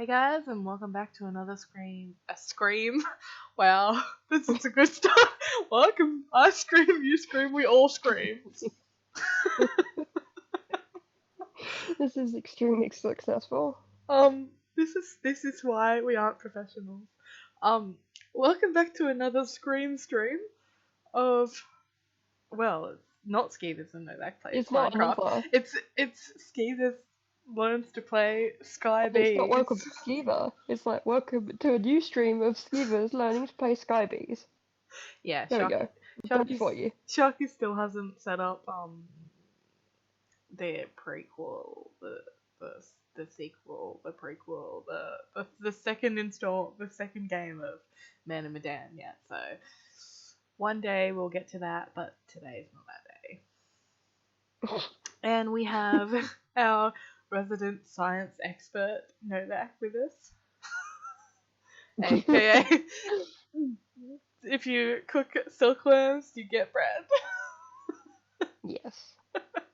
Hey guys, and welcome back to another scream. Wow, this is a good start. Welcome. I scream, you scream, we all scream. This is extremely successful. This is why we aren't professionals. Welcome back to another scream stream of, well, it's not Skievers and No Back Play. It's not Minecraft. another. It's Skievers learns to play Skybees. It's not welcome to Skiever. It's like welcome to a new stream of Skievers learning to play Skybees. Yeah, There we go. Done for you. Sharky still hasn't set up the prequel, the sequel, the prequel, the second the second game of Man and Medan yet. So one day we'll get to that, but today's not that day. And we have our resident science expert Novak with us, aka if you cook silkworms, you get bread. Yes,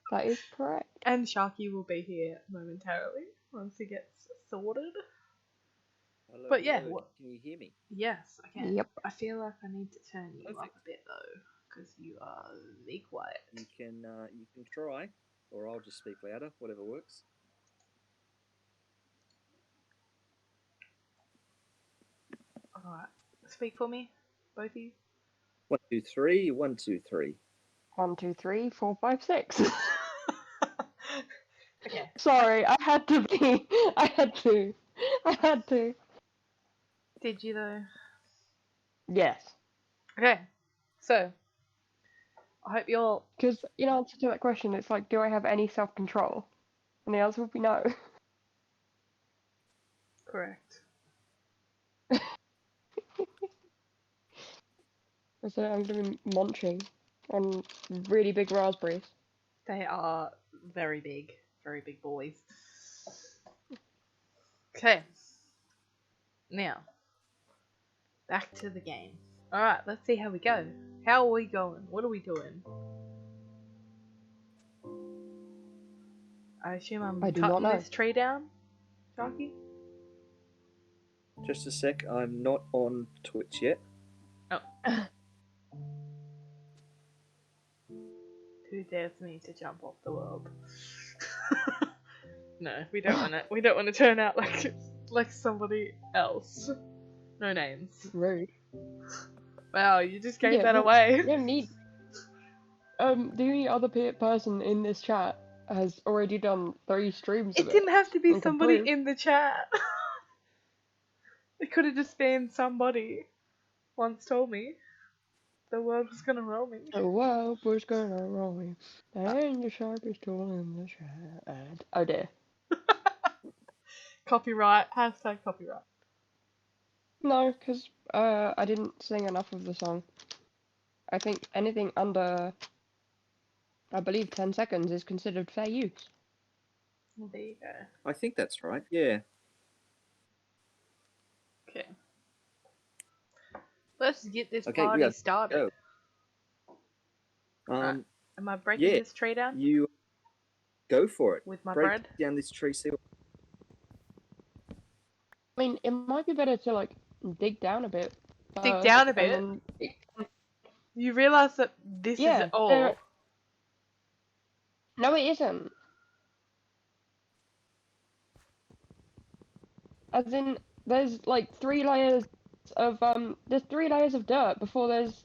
that is correct. And Sharky will be here momentarily once he gets sorted. Hello, But yeah, hello. Can you hear me? Yes, I can. Yep. I feel like I need to turn you up Perfect. a bit though, because you are very quiet. You can try, or I'll just speak louder, whatever works. Alright, speak for me, both of you. 1, 2, 3. 1, 2, 3. 1, 2, 3, 4, 5, 6. Okay. Sorry, I had to be. I had to. Did you though? Yes. Okay. So, I hope you're. Because in answer to that question, it's like, do I have any self-control? And the answer would be no. Correct. So I'm going to be munching on really big raspberries. They are very big boys. Okay. Now, back to the game. Alright, let's see how we go. How are we going? What are we doing? I assume I'm I do not cutting know. this tree down, Sharky? Just a sec, I'm not on Twitch yet. Oh. Who dares me to jump off the world? No, we don't want to. We don't want to turn out like somebody else. No names. Rude. Wow, you just gave Yeah, that well, away. You don't need. The only other person in this chat has already done 3 streams of It didn't have to be and somebody comproved. in the chat. It could have just been somebody once told me the world was gonna roll me. The world was gonna roll me, and the sharpest tool in the chat. Oh dear. Copyright. Hashtag copyright. No, because I didn't sing enough of the song. I think anything under, I believe, 10 seconds is considered fair use. Well, there you go. I think that's right, yeah. Okay. Let's get this Okay, we party are- started. Go. Am I breaking yeah. this tree down You go for it. with my Break bread? down this tree, see what... I mean, it might be better to, like, dig down a bit. Dig down a bit? and then- You realise that this Yeah, is all. there- No, it isn't. As in, there's like 3 layers of there's 3 layers of dirt before there's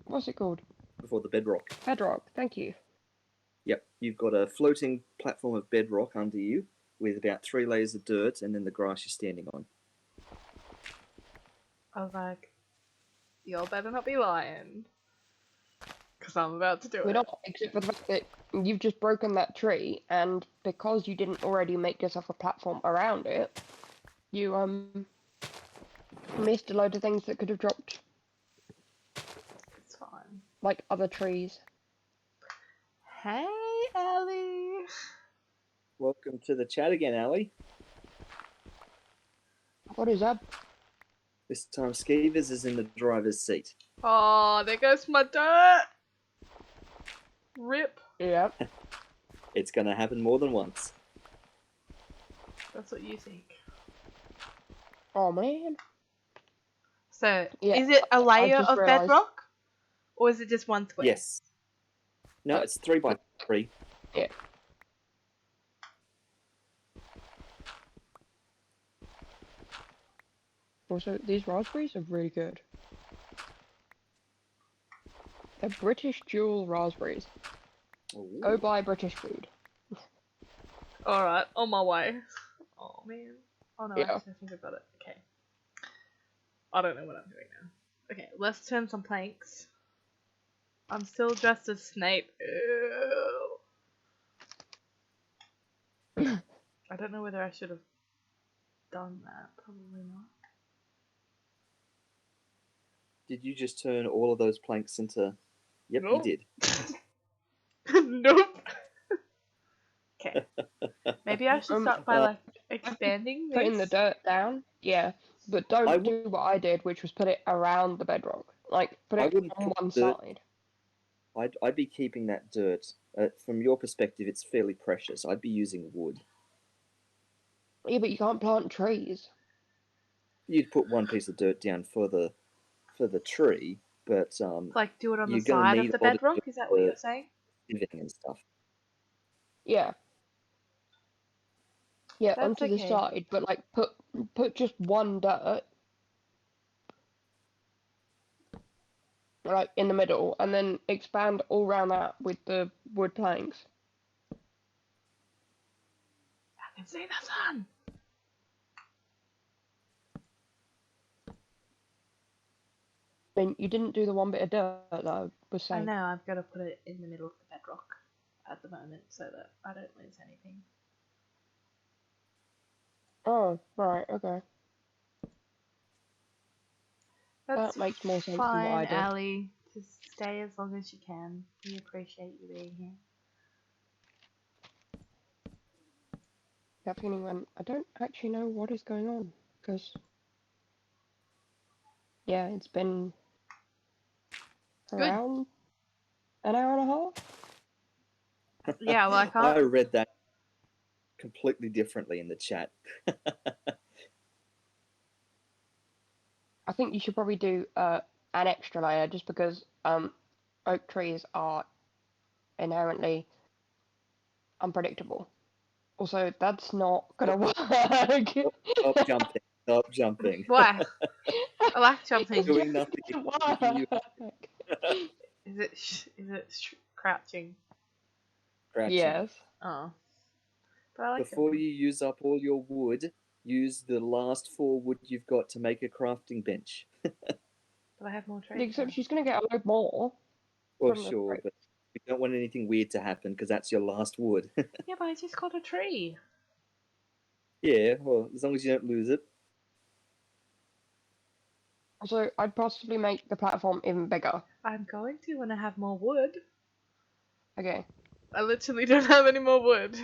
what's it called? before the bedrock. Bedrock. Thank you. Yep, you've got a floating platform of bedrock under you with about 3 layers of dirt and then the grass you're standing on. I was like, y'all better not be lying. Because I'm about to do We're it. not, except for the fact that you've just broken that tree, and because you didn't already make yourself a platform around it, you missed a load of things that could have dropped, It's fine. like other trees. Hey, Ellie. Welcome to the chat again, Ali. What is that? This time Skievers is in the driver's seat. Oh, there goes my dirt. Rip. Yep. It's going to happen more than once. That's what you think. Oh man. So, Yeah, is it a I layer just of realised. bedrock? Or is it just one square? Yes. No, it's 3 by 3. Yeah. Also, these raspberries are really good. They're British jewel raspberries. Go Ooh. buy British food. Alright, on my way. Oh man. Oh no, Yeah. actually, I think I got it. Okay. I don't know what I'm doing now. Okay, let's turn some planks. I'm still dressed as Snape. Ew. I don't know whether I should have done that. Probably not. Did you just turn all of those planks into... Yep, Nope. you did. Nope. Okay. Maybe I should start by uh, like expanding Putting the these. dirt down, yeah. But I don't would- do what I did, which was put it around the bedrock. Like, put I it wouldn't on put one dirt- side. I'd be keeping that dirt. From your perspective, it's fairly precious. I'd be using wood. Yeah, but you can't plant trees. You'd put one piece of dirt down for the tree, but Like do it on the you're going to side of need the a lot of bedrock? dirt Is that what for you're saying? living and stuff. Yeah. Yeah, That's onto the okay. side, but like put just one dirt like in the middle, and then expand all around that with the wood planks. I can see the sun. I mean, you didn't do the one bit of dirt that I was I saying. know, I've got to put it in the middle of the bedrock at the moment so that I don't lose anything. Oh, right, okay. That's That makes more sense than what fine, I did. Ali. Just stay as long as you can. We appreciate you being here. That feeling when I don't actually know what is going on, because yeah, it's been around an hour and a half. Yeah, well, I can't. I read that completely differently in the chat. I think you should probably do an extra layer just because oak trees are inherently unpredictable. Also, that's not gonna work. Stop jumping. Stop jumping. Why? I like jumping. It's Doing just nothing. gonna Keeping you work. Is it crouching? scratching. Yes. Oh. But I like Before jumping. you use up all your wood, use the last 4 wood you've got to make a crafting bench. But I have more trees Except now. she's gonna get a load more. Well, From the sure, fruit. but we don't want anything weird to happen because that's your last wood. Yeah, but I just got a tree. Yeah, well, as long as you don't lose it. Also, I'd possibly make the platform even bigger. I'm going to when I have more wood. Okay. I literally don't have any more wood.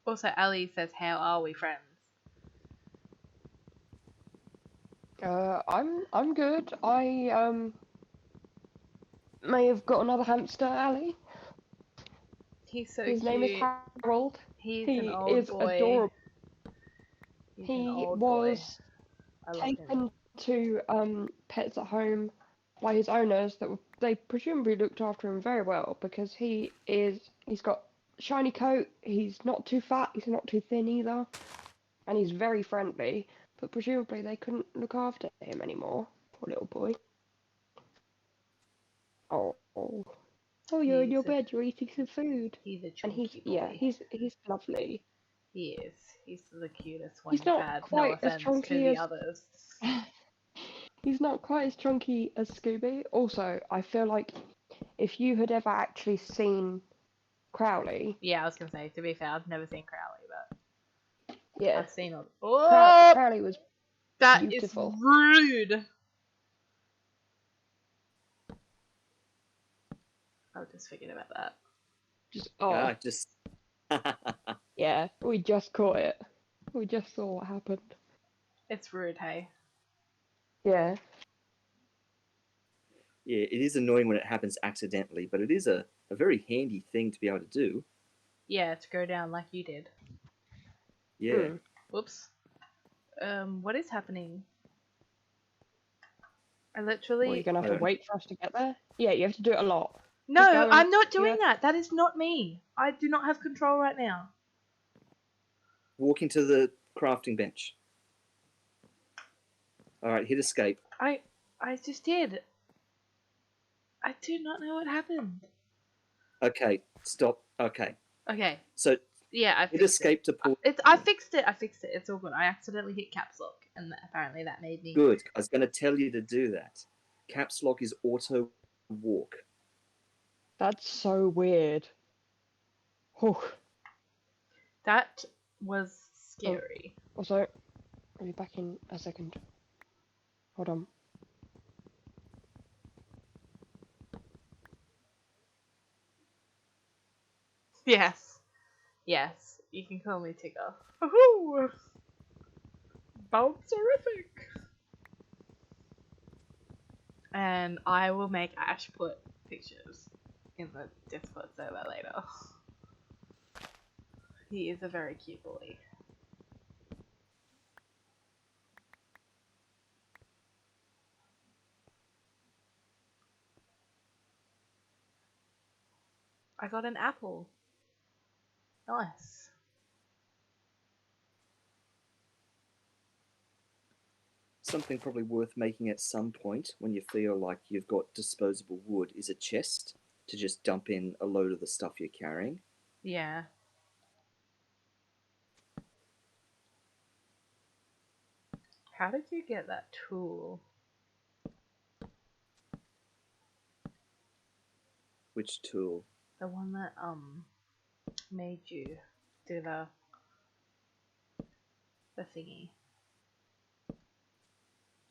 Also, Ali says, "How are we, friends?" I'm good. I may have got another hamster, Ali. He's so His cute. name is Harold. He's He an old is boy. adorable. He's an He old was boy. I love him. taken to pets at home by his owners they presumably looked after him very well because he's got shiny coat, he's not too fat, he's not too thin either, and he's very friendly, but presumably they couldn't look after him anymore. Poor little boy. Oh, you're in your bed, you're eating some food. He's a And chunky boy. he's lovely. He is. He's the cutest one He's you've not had. No quite as offense to chunky the as others. He's not quite as chunky as Scooby. Also, I feel like if you had ever actually seen Crowley, Yeah, I was gonna say. To be fair, I've never seen Crowley, but yeah, I've seen all. Oh, Crowley was that beautiful. is rude. I'll just forget about that. just Just. yeah, we just caught it. We just saw what happened. It's rude, hey. Yeah. Yeah, it is annoying when it happens accidentally, but it is a very handy thing to be able to do. Yeah, to go down like you did. Yeah. Hmm. Whoops. What is happening? I Well, literally. you're gonna have I to don't. wait for us to get there. Yeah, you have to do it a lot. Keep No, going. I'm not You doing have- that. That is not me. I do not have control right now. Walk into the crafting bench. All right, hit escape. I just did. I do not know what happened. Okay, stop. Okay, Okay. so Yeah, I hit fixed it. escape to pull. I fixed it. I fixed it. It's all good. I accidentally hit caps lock, and apparently that made me. Good. I was going to tell you to do that. Caps lock is auto walk. That's so weird. Whew. That was scary. Also, I'll be back in a second. Hold on. Yes. Yes. You can call me Tigger. Woohoo! Bouncerific! And I will make Ash put pictures in the Discord server later. He is a very cute boy. I got an apple. Nice. Something probably worth making at some point when you feel like you've got disposable wood is a chest to just dump in a load of the stuff you're carrying. Yeah. How did you get that tool? Which tool? The one that made you do the thingy.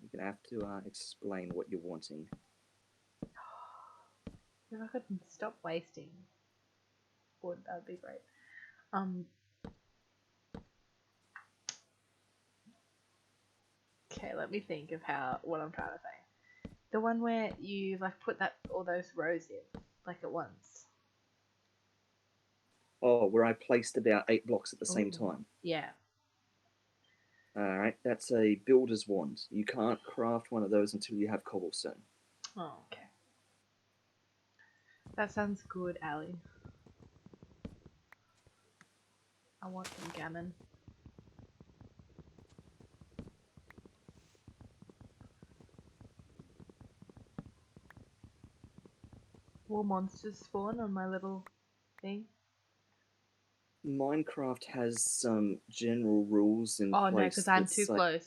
You're going to have to explain what you're wanting. If I could stop wasting wood, that would be great. Okay, let me think of what I'm trying to say. The one where you like put all those rows in, like at once. Oh, where I placed about 8 blocks at the same Ooh. time. Yeah. Alright, that's a builder's wand. You can't craft one of those until you have cobblestone. Oh, okay. That sounds good, Ali. I want some gammon. Will monsters spawn on my little thing? Minecraft has some general rules in Oh no, place because I'm that too say, close.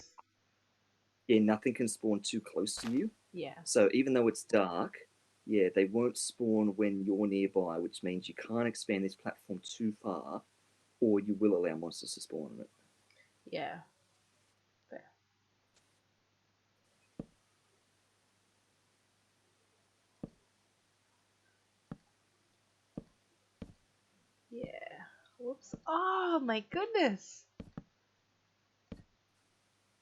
yeah, nothing can spawn too close to you. Yeah. So even though it's dark, yeah, they won't spawn when you're nearby, which means you can't expand this platform too far, or you will allow monsters to spawn on it. Yeah. There. Yeah. Whoops. Oh my goodness.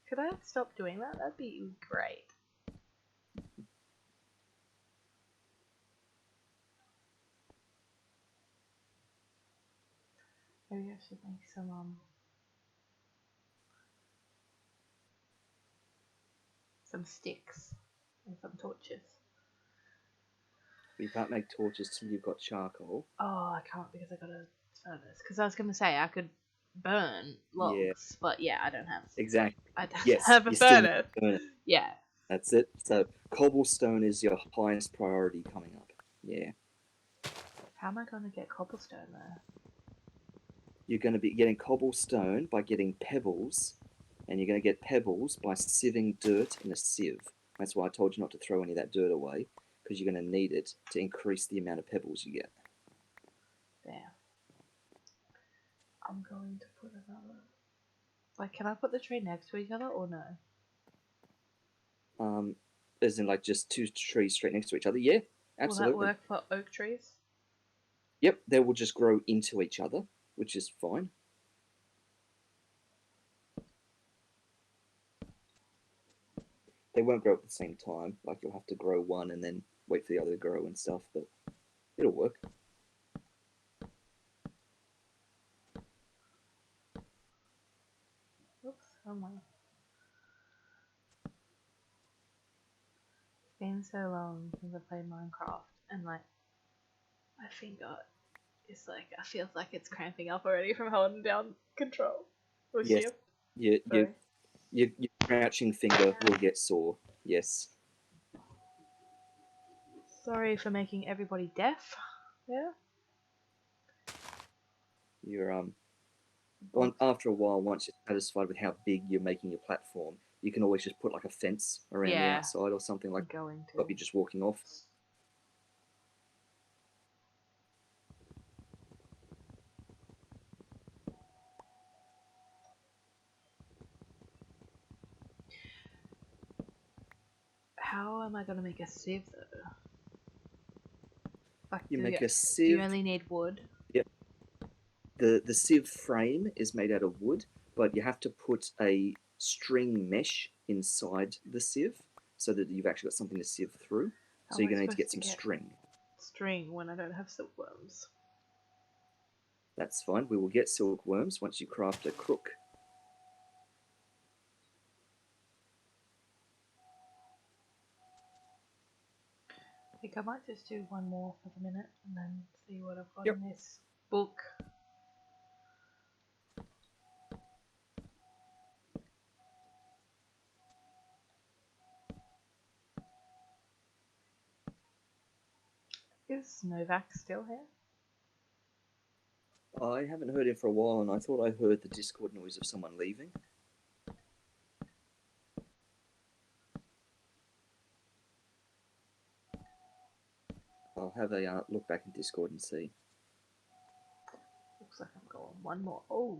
Could I stop doing that? That'd be great. Maybe I should make some sticks and some torches. But you can't make torches till you've got charcoal. Oh, I can't because I got a furnace. Because I was gonna say I could burn logs, Yeah. but yeah, I don't have. Exactly. I don't Yes, have a you still need furnace. to burn it. Yeah. That's it. So cobblestone is your highest priority coming up. Yeah. How am I gonna get cobblestone there? You're going to be getting cobblestone by getting pebbles, and you're going to get pebbles by sieving dirt in a sieve. That's why I told you not to throw any of that dirt away, because you're going to need it to increase the amount of pebbles you get. There. I'm going to put another. Like, can I put the tree next to each other or no? As in, like, just two trees straight next to each other. Yeah, absolutely. Will that work for oak trees? Yep, they will just grow into each other, which is fine. They won't grow at the same time. Like, you'll have to grow one and then wait for the other to grow and stuff, but it'll work. somewhere. It's been so long since I played Minecraft, and like my finger is like I feels like it's cramping up already from holding down control or Yes. shift. Your Sorry. crouching finger will get sore. Yes. Sorry for making everybody deaf. Yeah. You're after a while, once you're satisfied with how big you're making your platform, you can always just put like a fence around the Yeah. outside or something like I'm going to. stop you just walking off. How am I gonna make a sieve though? Like, You do make you, a do you sieve. only need wood? Yep. The sieve frame is made out of wood, but you have to put a string mesh inside the sieve so that you've actually got something to sieve through. How So am you're I going to need to supposed get some string. string when I don't have silkworms? That's fine. We will get silkworms once you craft a crook. I think I might just do one more for the minute and then see what I've got Yep. in this book. Is Novak still here? I haven't heard him for a while, and I thought I heard the Discord noise of someone leaving. I'll have a look back in Discord and see. Looks like I'm going one more. Oh,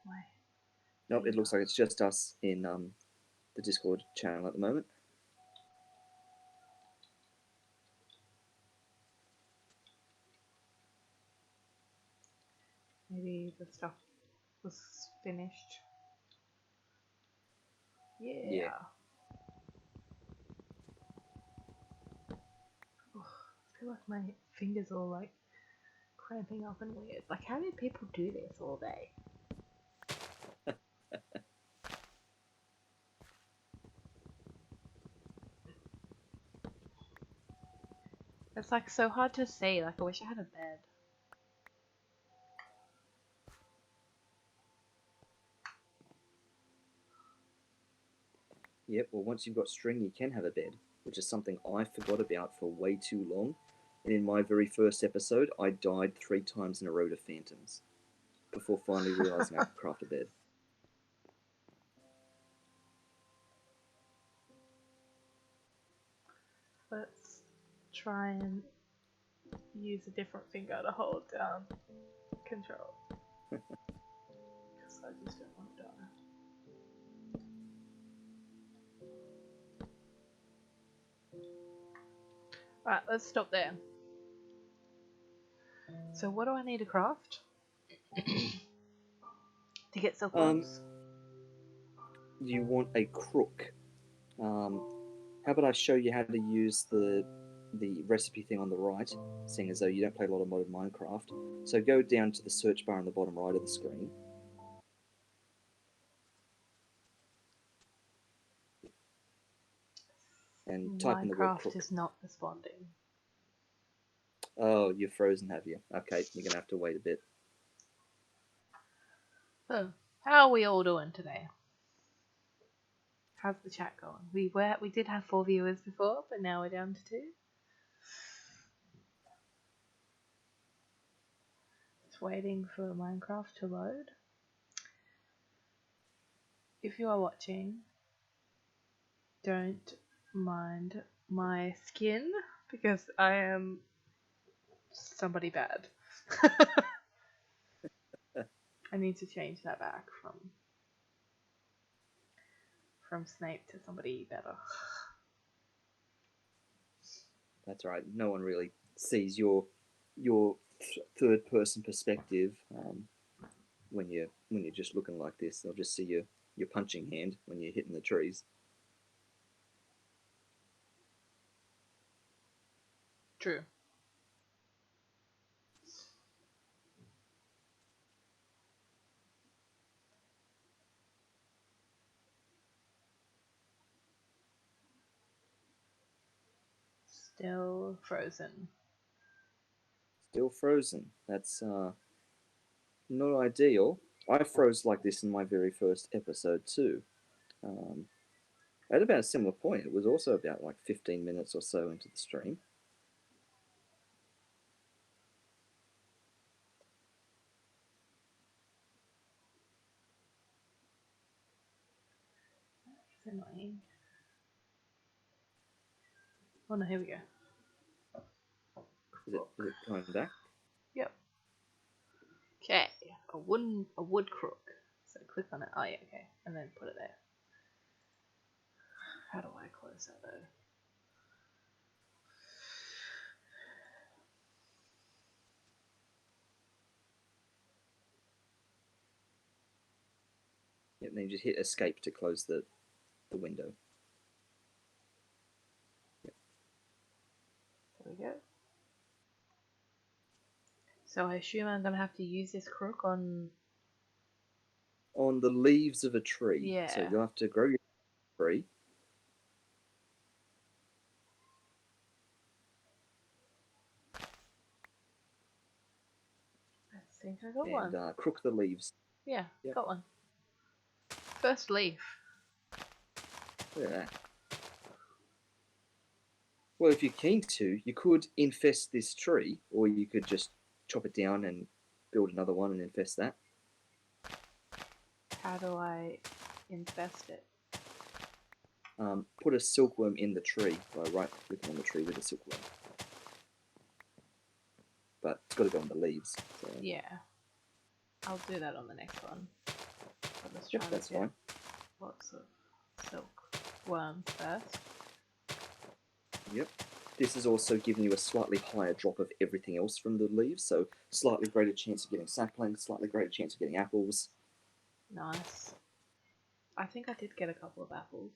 my. Nope, it looks like it's just us in the Discord channel at the moment. Maybe the stuff was finished. Yeah. Yeah. Oh, I feel like my fingers are all like cramping up and weird. Like, how do people do this all day? It's like so hard to see. Like, I wish I had a bed. Yep, well, once you've got string, you can have a bed, which is something I forgot about for way too long. And in my very first episode, I died 3 times in a row to phantoms before finally realizing I could craft a bed. Let's try and use a different finger to hold down control. Because I just don't want to die. Alright, let's stop there. So what do I need to craft? To get silkworms? You want a crook. How about I show you how to use the recipe thing on the right, seeing as though you don't play a lot of modern Minecraft. So go down to the search bar on the bottom right of the screen. And type in the word Minecraft crook. is not responding. Oh, you're frozen, have you? Okay, you're going to have to wait a bit. So, how are we all doing today? How's the chat going? We did have 4 viewers before, but now we're down to 2. Just waiting for Minecraft to load. If you are watching, don't mind my skin because I am somebody bad. I need to change that back from Snape to somebody better. That's right. No one really sees your third person perspective when you're just looking like this. They'll just see your punching hand when you're hitting the trees. True. Still frozen. Still frozen. That's not ideal. I froze like this in my very first episode too. At about a similar point. It was also about like 15 minutes or so into the stream. It's annoying. Oh no, here we go. Is it coming back? Yep. Okay, a wood crook. So click on it. Oh yeah, okay, and then put it there. How do I close that though? Yep, then you just hit escape to close the window. Yep. There we go. So I assume I'm gonna have to use this crook on the leaves of a tree. Yeah. So you'll have to grow your tree. I think I got one. And crook the leaves. Yeah, Yep. got one. First leaf. Look at that. Well, if you're keen to, you could infest this tree, or you could just chop it down and build another one and infest that. How do I infest it? Put a silkworm in the tree by right-clicking on the tree with a silkworm. But it's got to go on the leaves. So. Yeah. I'll do that on the next one. But let's try Yep, that's to get fine. lots of silkworms first. Yep. This is also giving you a slightly higher drop of everything else from the leaves, so slightly greater chance of getting saplings, slightly greater chance of getting apples. Nice. I think I did get a couple of apples.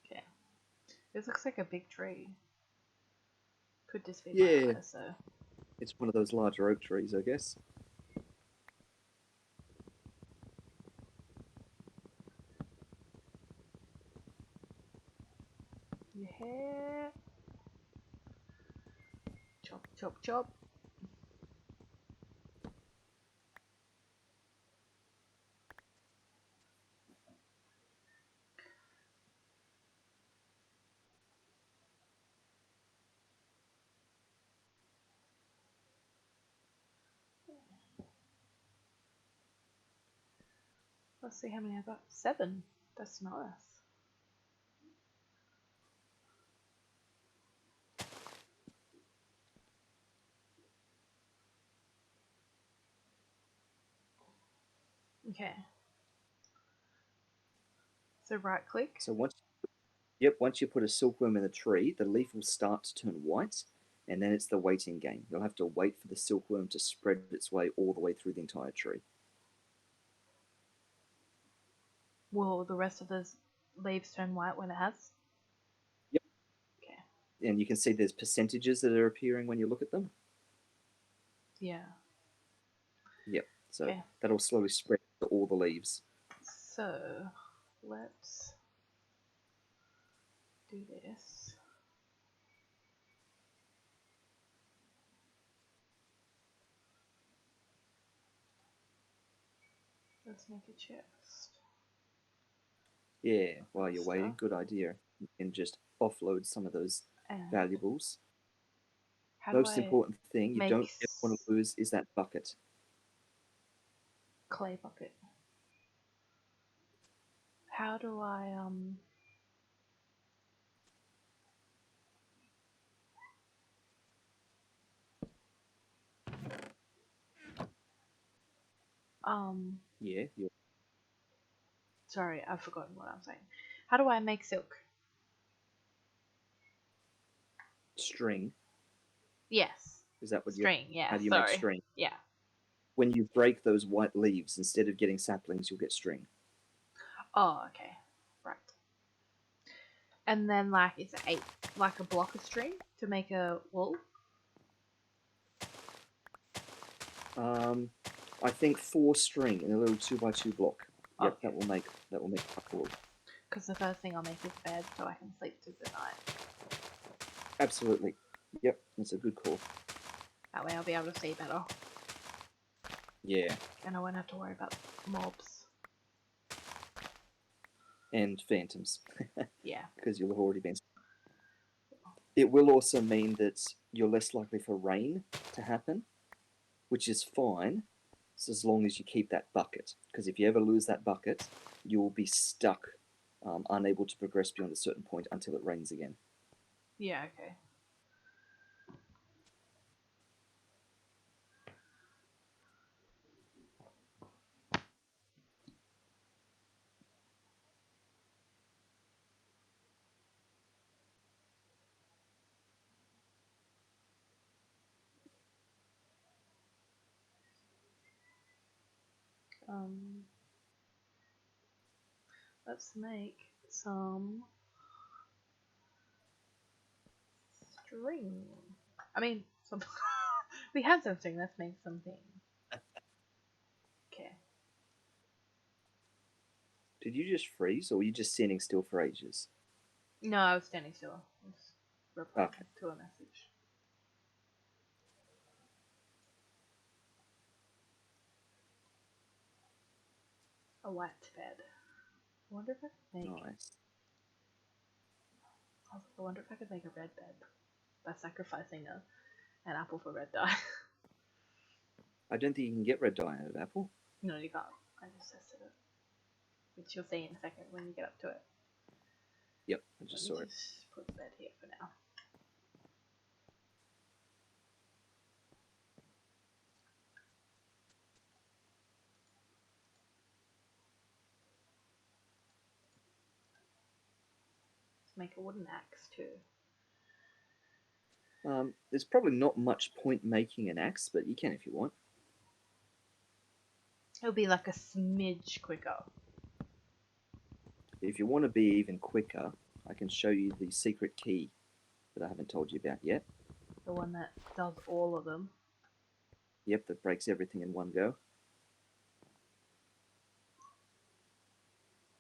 Okay. This looks like a big tree. Could just be Yeah. my eyes, so. It's one of those larger oak trees, I guess. Yeah. Chop, chop, chop. Let's see how many I got. 7. That's nice. Okay. So right click. So once you put a silkworm in the tree, the leaf will start to turn white, and then it's the waiting game. You'll have to wait for the silkworm to spread its way all the way through the entire tree. Will the rest of the leaves turn white when it has? Yep. Okay. And you can see there's percentages that are appearing when you look at them. Yeah. Yep. So Okay. that'll slowly spread to all the leaves. So let's do this. Let's make a chest. Yeah, while you're Stuff. waiting, good idea. You can just offload some of those And valuables. how Most do I important thing you make don't ever want to lose is that bucket. clay bucket? How do I Yeah, you're sorry, I've forgotten what I'm saying. How do I make silk? string. Yes. Is that what you? String, yeah. How do you sorry. make string? Yeah. When you break those white leaves, instead of getting saplings, you'll get string. Oh, okay. Right. And then like it's like a block of string to make a wool? I think 4 string in a little 2x2 block. Yep, Okay. that will make a wool. Because the first thing I'll make is bed so I can sleep through the night. Absolutely. Yep, that's a good call. That way I'll be able to see better. Yeah, And I won't have to worry about mobs. and phantoms, Yeah. because you'll have already been. It will also mean that you're less likely for rain to happen, which is fine, so as long as you keep that bucket. Because if you ever lose that bucket, you will be stuck, unable to progress beyond a certain point until it rains again. Yeah, okay. Let's make some string. I mean, some. We have something. Let's make something. Okay. Did you just freeze, or were you just standing still for ages? No, I was standing still. I was replying Okay. to a message. A white bed. I wonder if I could make. Nice. I wonder if I could make a red bed by sacrificing an apple for red dye. I don't think you can get red dye out of apple. No, you can't. I just tested it, which you'll see in a second when you get up to it. Yep, I just saw it. Just put the bed here for now. Let's make a wooden axe too. There's probably not much point making an axe, but you can if you want. It'll be like a smidge quicker. If you want to be even quicker, I can show you the secret key that I haven't told you about yet. The one that does all of them. Yep, that breaks everything in one go.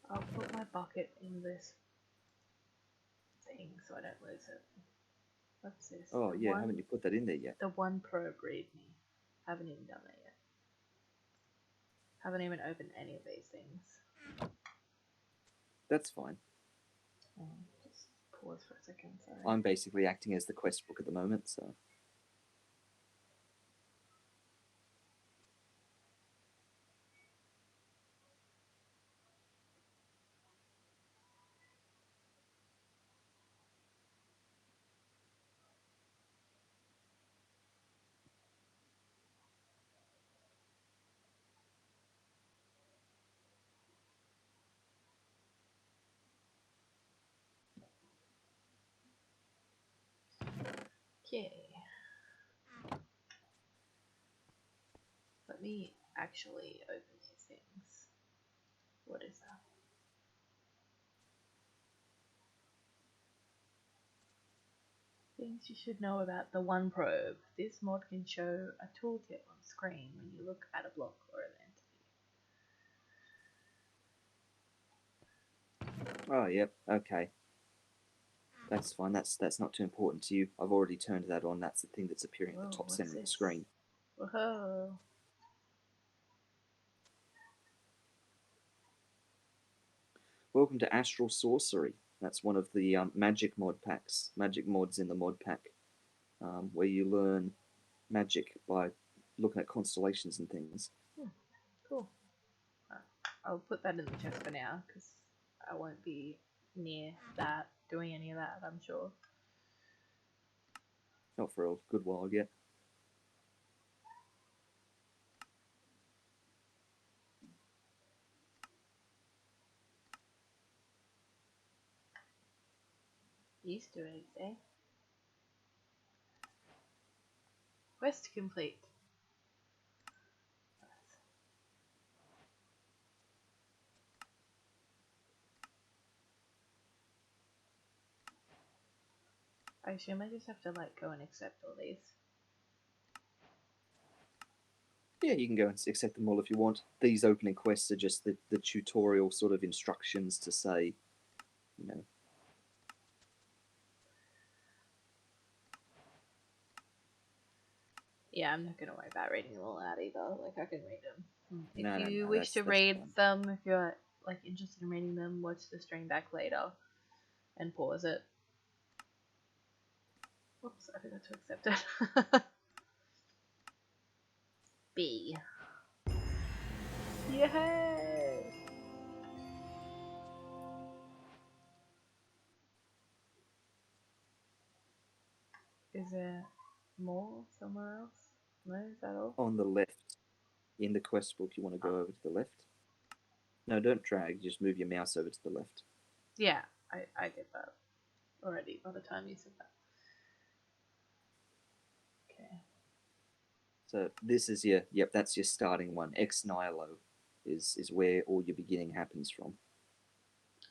I'll put my bucket in this thing so I don't lose it. What's this? Oh, The yeah, one, haven't you put that in there yet? The one probe read me. Haven't even done that yet. Haven't even opened any of these things. That's fine. Just pause for a second, sorry. I'm basically acting as the quest book at the moment, so. Okay. Let me actually open these things. What is that? Things you should know about the One Probe. This mod can show a tooltip on screen when you look at a block or an entity. Oh, yep, okay. That's fine. That's not too important to you. I've already turned that on. That's the thing that's appearing at the top center of the screen. Whoa. Welcome to Astral Sorcery. That's one of the magic mod packs, magic mods in the mod pack, where you learn magic by looking at constellations and things. Cool. I'll put that in the chest for now because I won't be near that doing any of that, I'm sure. Not for a good while yet. Easter eggs, eh? Quest complete. I assume I just have to like go and accept all these. Yeah, you can go and accept them all if you want. These opening quests are just the tutorial sort of instructions to say, you know. Yeah, I'm not gonna worry about reading them all out either. Like, I can read them. If No, you wish to that's read fine. them, if you're like interested in reading them, watch the stream back later and pause it. Whoops, I forgot to accept it. B. Yay! Is there more somewhere else? No, is that all? On the left, in the quest book, you want to go over to the left. No, don't drag. Just move your mouse over to the left. Yeah, I did that already by the time you said that. Okay. So this is that's your starting one. Ex Nihilo is where all your beginning happens from.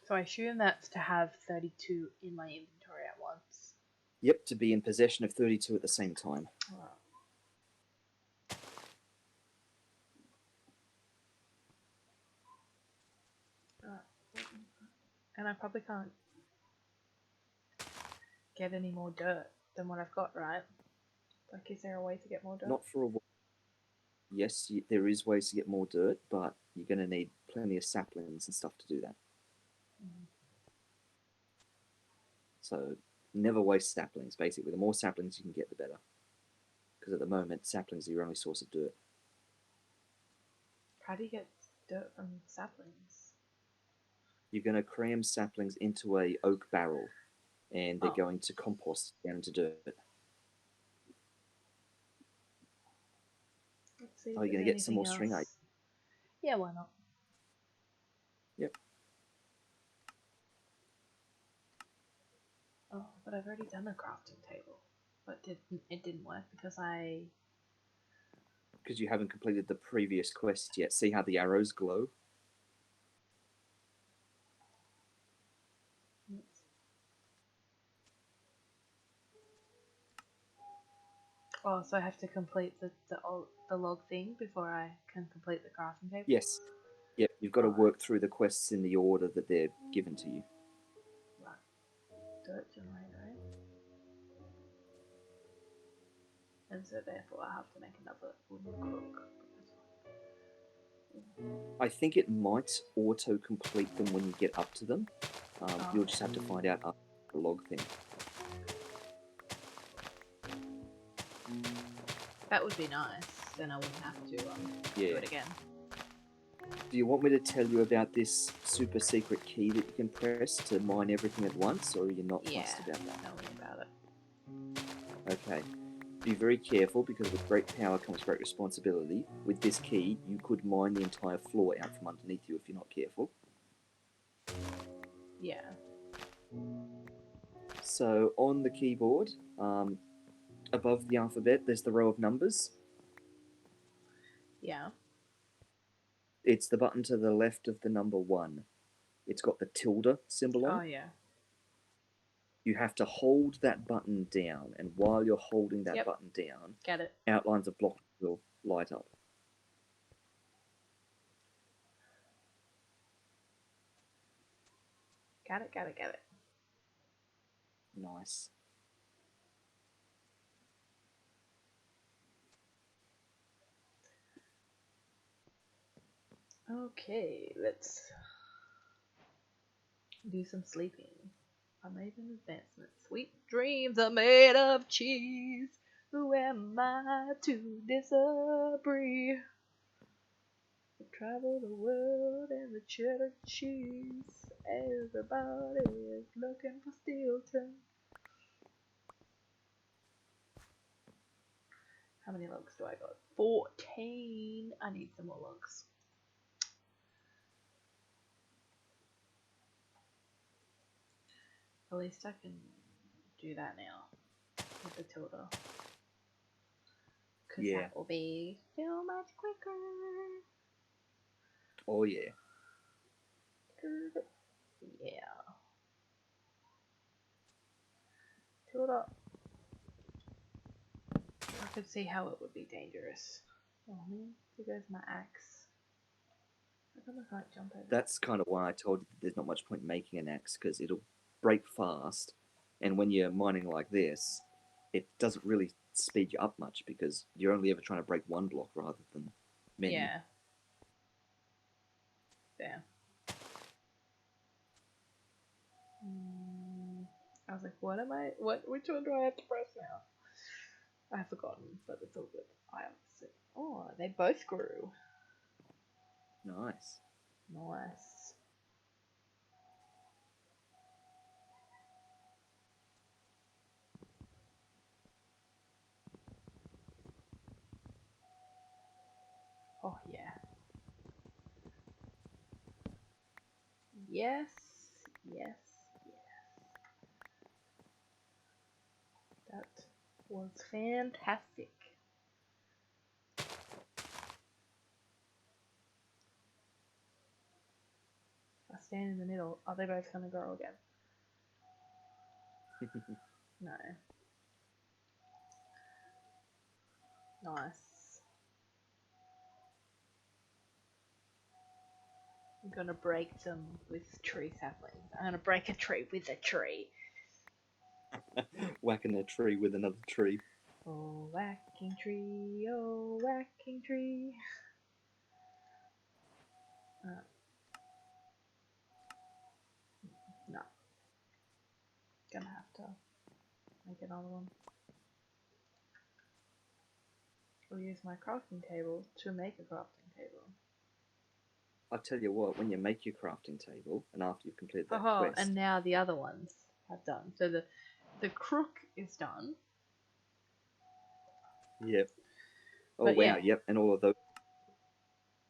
So I assume that's to have 32 in my inventory at once. Yep, to be in possession of 32 at the same time. Oh. And I probably can't get any more dirt than what I've got, right? Like, is there a way to get more dirt? Not for a while. Yes, there is ways to get more dirt, but you're going to need plenty of saplings and stuff to do that. So never waste saplings, basically. The more saplings you can get, the better. Because at the moment, saplings are your only source of dirt. How do you get dirt from saplings? You're going to cram saplings into a oak barrel, and they're going to compost down into dirt. Let's see. Are you going to get some more string? Yeah, why not? Yep. Oh, but I've already done the crafting table. But it didn't work because you haven't completed the previous quest yet. See how the arrows glow? Oh, so I have to complete the log thing before I can complete the crafting table? Yes. Yep, you've got to work through the quests in the order that they're given to you. Right. Dirt generator. And so therefore I have to make another wooden crook. I think it might auto-complete them when you get up to them. You'll just have to find out after the log thing. That would be nice. Then I wouldn't have to do it again. Do you want me to tell you about this super secret key that you can press to mine everything at once, or are you not fussed about that? Tell me about it. Okay. Be very careful, because with great power comes great responsibility. With this key, you could mine the entire floor out from underneath you if you're not careful. Yeah. So on the keyboard, above the alphabet, there's the row of numbers. Yeah. It's the button to the left of the number 1. It's got the tilde symbol on it. Oh, yeah. You have to hold that button down, and while you're holding that button down, Get it. outlines of blocks will light up. Got it. Nice. Okay, let's do some sleeping. I made an advancement. Sweet dreams are made of cheese. Who am I to disagree? Travel the world and the cheddar cheese. Everybody is looking for Stilton. How many logs do I got? 14. I need some more logs. At least I can do that now with the tilde. Because that will be so much quicker. Oh, yeah. Yeah. Tilde. I could see how it would be dangerous. Oh man, here goes my axe. I can't jump over. That's kind of why I told you that there's not much point making an axe, because it'll break fast, and when you're mining like this, it doesn't really speed you up much because you're only ever trying to break one block rather than many. Yeah. Damn. I was like, what am I? Which one do I have to press now? I've forgotten, but it's all good. Oh, they both grew. Nice. Nice. Oh, yeah. Yes, yes, yes. That was fantastic. I stand in the middle. Are they both gonna grow again? No. Nice. I'm gonna break them with tree saplings. I'm gonna break a tree with a tree. Whacking a tree with another tree. Oh, whacking tree, oh, whacking tree. No. Gonna have to make another one. I'll use my crafting table to make a crafting table. I'll tell you what, when you make your crafting table, and after you've completed that Oh, quest, and now the other ones have done. So the crook is done. Yep. Oh But wow, yeah. yep, and all of those.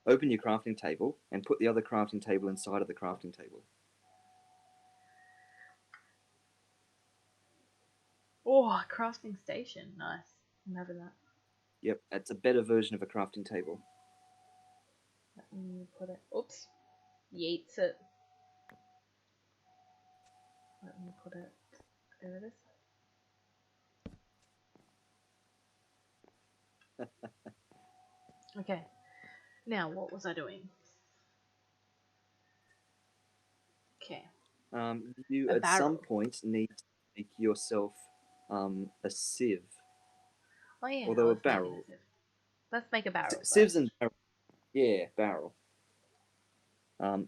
Open your crafting table and put the other crafting table inside of the crafting table. Oh, crafting station. Nice. I'm having that. Yep, it's a better version of a crafting table. Let me put it. Oops. Yeets it. Let me put it. There it is. Okay. Now, what was I doing? Okay. You A at some barrel. point need to make yourself a sieve. Oh yeah, Although a let's make it barrel. a sieve. Let's make a barrel Sieves first. and barrel. Yeah, barrel.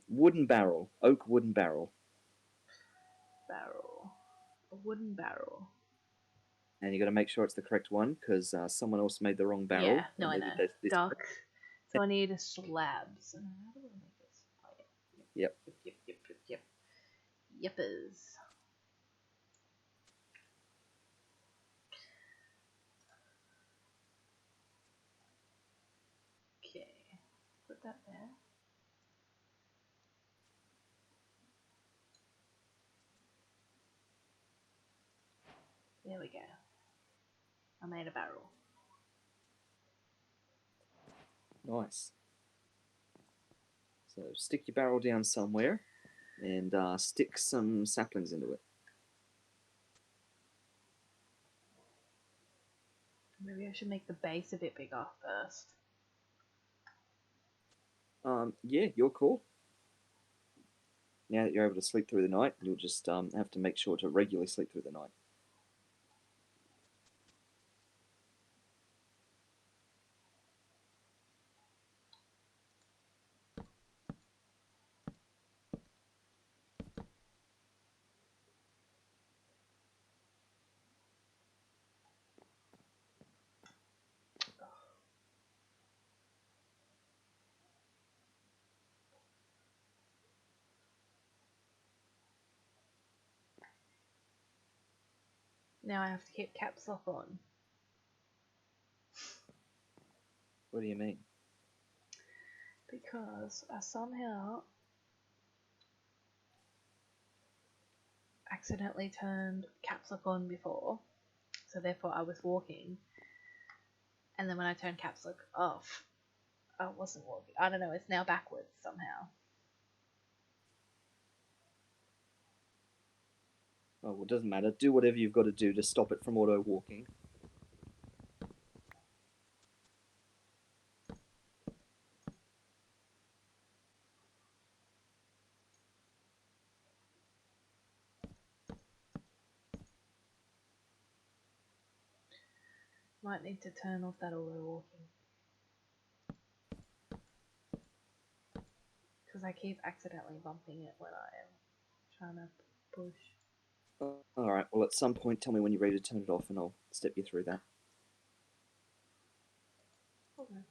Wooden barrel. Oak wooden barrel. Barrel. A wooden barrel. And you got to make sure it's the correct one because someone else made the wrong barrel. Yeah, no, and I they know. did this. Duck. So I need slabs. How do I make this? Oh yeah. Yep. Yep. Yippers. Okay. Put that there. There we go. I made a barrel. Nice. So stick your barrel down somewhere and stick some saplings into it. Maybe I should make the base a bit bigger first. Yeah, you're cool. Now that you're able to sleep through the night, you'll just have to make sure to regularly sleep through the night. Now I have to keep caps lock on. What do you mean? Because I somehow accidentally turned caps lock on before. So therefore I was walking. And then when I turned caps lock off, I wasn't walking. I don't know, it's now backwards somehow. Oh, well, it doesn't matter. Do whatever you've got to do to stop it from auto walking. Might need to turn off that auto walking. Because I keep accidentally bumping it when I am trying to push. Alright, well, at some point, tell me when you're ready to turn it off and I'll step you through that. Okay.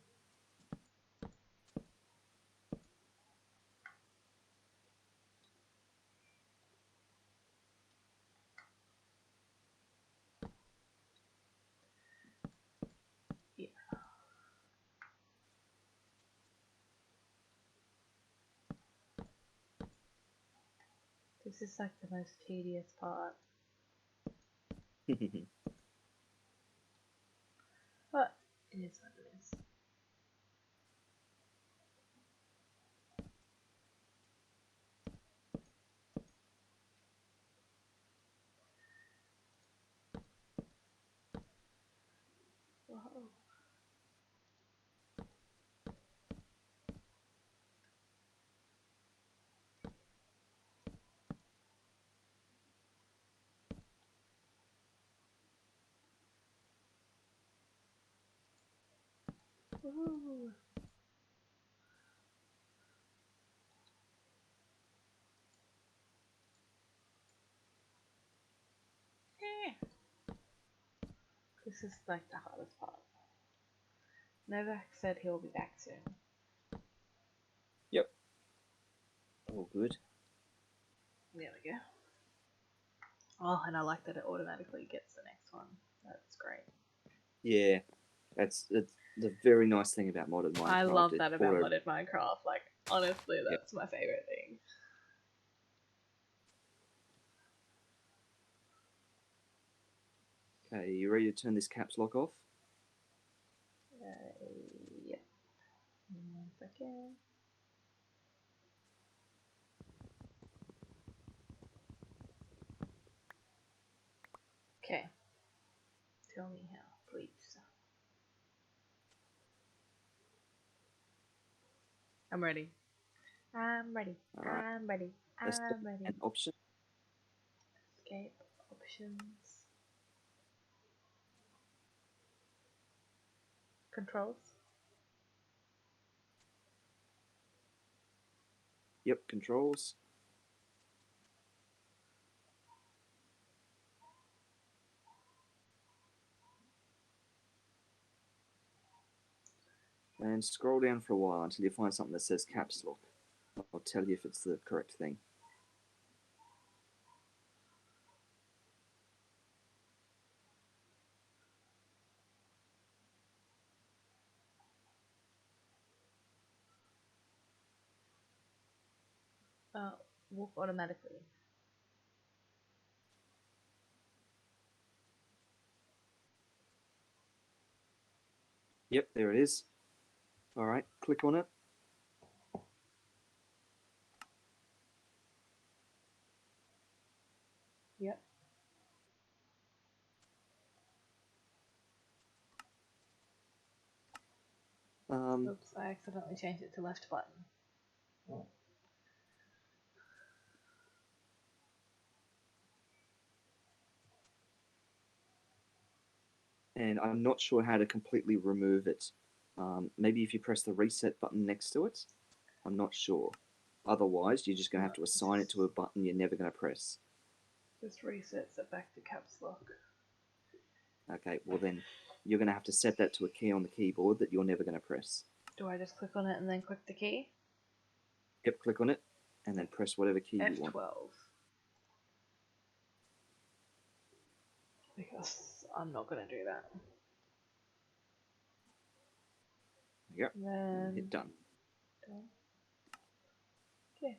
Yeah. This is like the most tedious part. But it is what it is. Whoa. Woo. This is like the hardest part. Novak said he'll be back soon. Yep. All good. There we go. Oh, and I like that it automatically gets the next one. That's great. Yeah, that's the very nice thing about modded Minecraft. I love that about modded Minecraft. Like, honestly, that's my favorite thing. Okay, you ready to turn this caps lock off? Yep. 1 second. Okay. Tell me how, please. I'm ready. I'm ready. Alright. I'm ready. I'm ready. An option. Escape options. Controls. Yep, controls. And scroll down for a while until you find something that says caps lock. I'll tell you if it's the correct thing. Walk automatically. Yep, there it is. Alright, click on it. Yep. Oops, I accidentally changed it to left button. And I'm not sure how to completely remove it. Maybe if you press the reset button next to it. I'm not sure. Otherwise, you're just going to have to assign it to a button you're never going to press. Just resets it back to caps lock. Okay, well then, you're going to have to set that to a key on the keyboard that you're never going to press. Do I just click on it and then click the key? Yep, click on it, and then press whatever key you want. F12. Because I'm not going to do that. Yep, Then hit done. Done. Okay.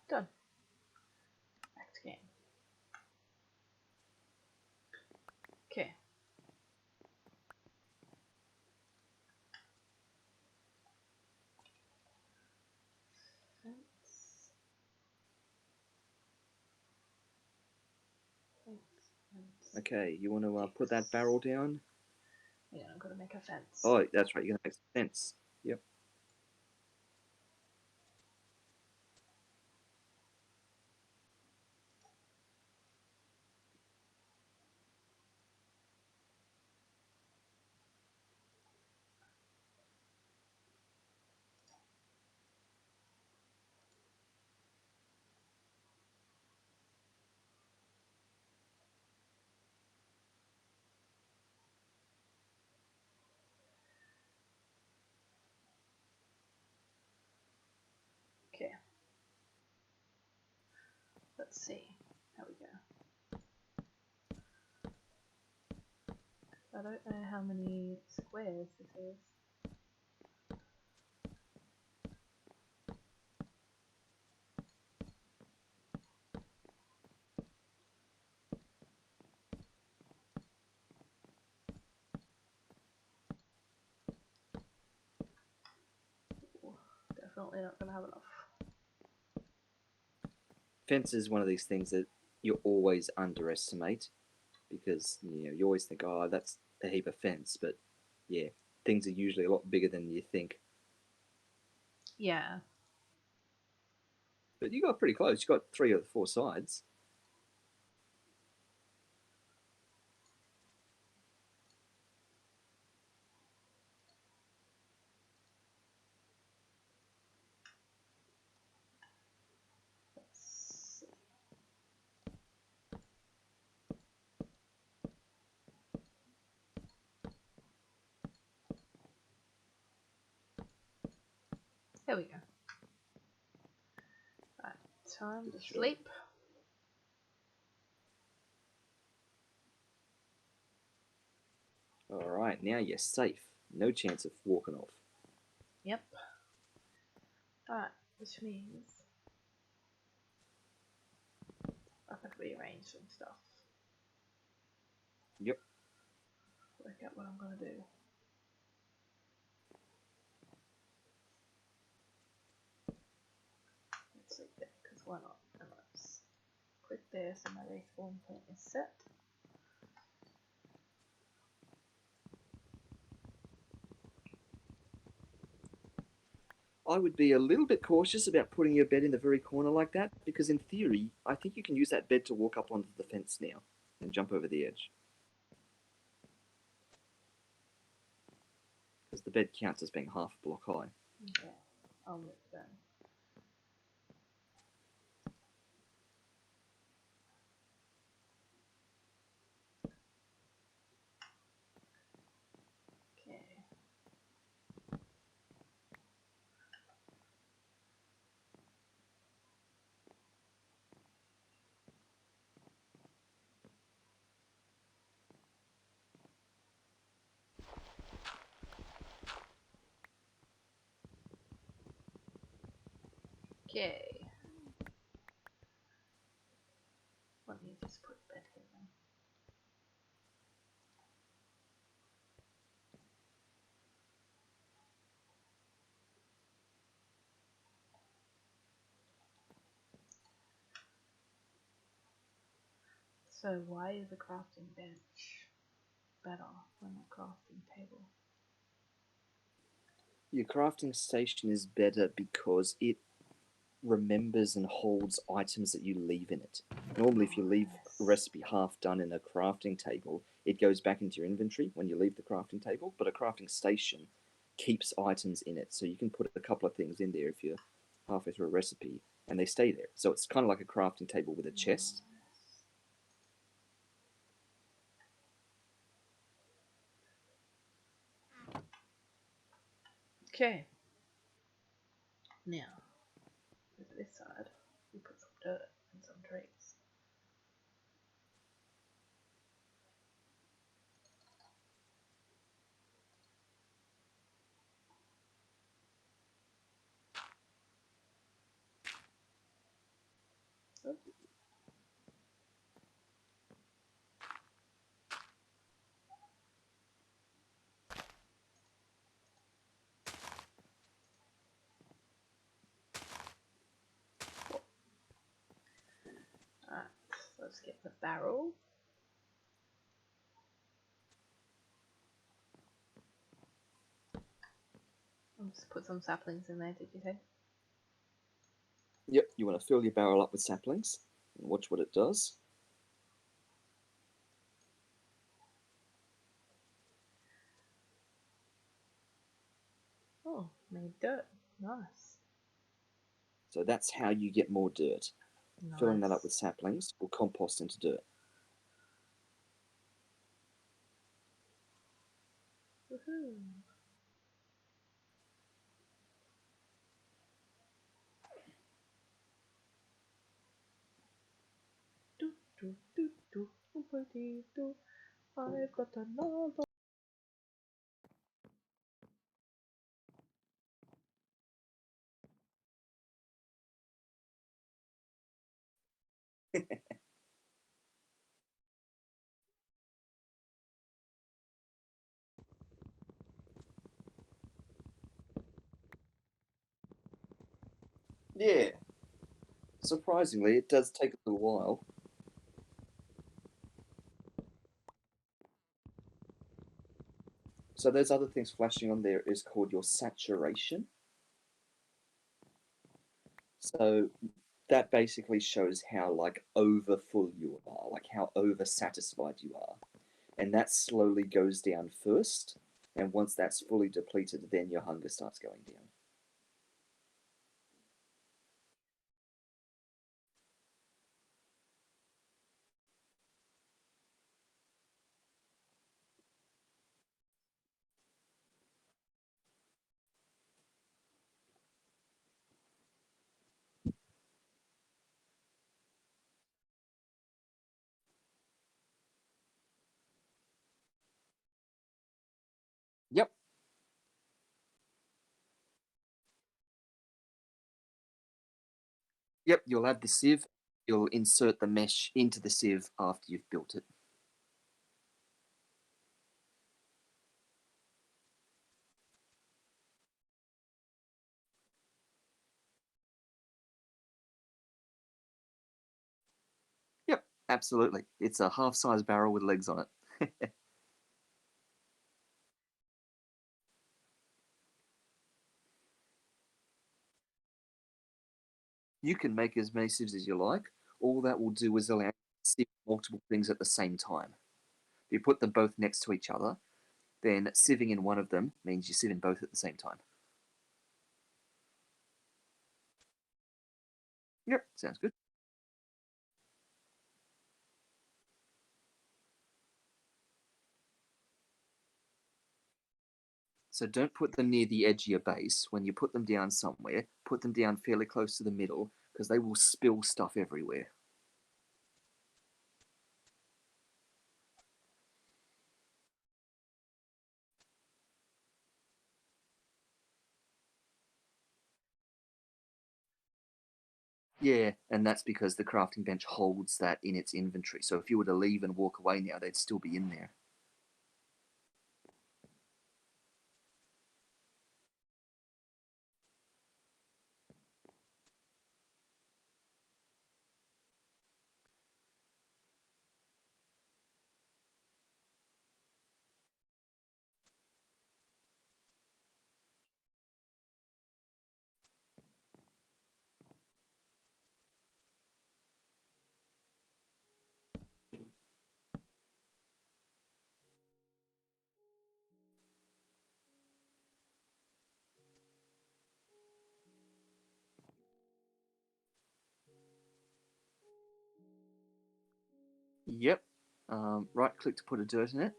Done. Back to game. Okay. Fence. Fence. Okay, you want to put that barrel down? Yeah, I'm going to make a fence. Oh, that's right, you're going to make a fence. Yep. Let's see. There we go. I don't know how many squares this is. Definitely not going to have enough. Fence is one of these things that you always underestimate because you always think, oh, that's a heap of fence, but yeah, things are usually a lot bigger than you think. Yeah. But you got pretty close. You got 3 of the 4 sides. Let's see. There we go. Right, time to Sure. sleep. All right, now you're safe. No chance of walking off. Yep. Alright, which means I could rearrange some stuff. Yep. Work out what I'm gonna do. Let's sleep there, because why not? And let's click there so my respawn point is set. I would be a little bit cautious about putting your bed in the very corner like that because, in theory, I think you can use that bed to walk up onto the fence now and jump over the edge. Because the bed counts as being half a block high. Okay, I'll move then. Okay. Okay. Let me just put bed here then. So why is a crafting bench better than a crafting table? Your crafting station is better because it remembers and holds items that you leave in it. Normally, if you leave a recipe half done in a crafting table, it goes back into your inventory when you leave the crafting table, but a crafting station keeps items in it. So you can put a couple of things in there if you're halfway through a recipe and they stay there. So it's kind of like a crafting table with a chest. Okay. Now, over this side, we put some dirt and some trees. Oh. Alright, let's get the barrel. I'll just put some saplings in there, did you say? Yep, you want to fill your barrel up with saplings and watch what it does. Oh, made dirt. Nice. So that's how you get more dirt. Nice. Filling that up with saplings will compost into dirt. Woohoo. I've got another. Yeah. Surprisingly, it does take a little while. So those other things flashing on there is called your saturation. So that basically shows how like over full you are, like how over satisfied you are. And that slowly goes down first. And once that's fully depleted, then your hunger starts going down. Yep. Yep, you'll have the sieve. You'll insert the mesh into the sieve after you've built it. Yep, absolutely. It's a half-size barrel with legs on it. You can make as many sieves as you like. All that will do is allow you to sieve multiple things at the same time. If you put them both next to each other, then sieving in one of them means you sieve in both at the same time. Yep, sounds good. So don't put them near the edge of your base. When you put them down somewhere, put them down fairly close to the middle because they will spill stuff everywhere. Yeah, and that's because the crafting bench holds that in its inventory. So if you were to leave and walk away now, they'd still be in there. Yep. Right click to put a dirt in it.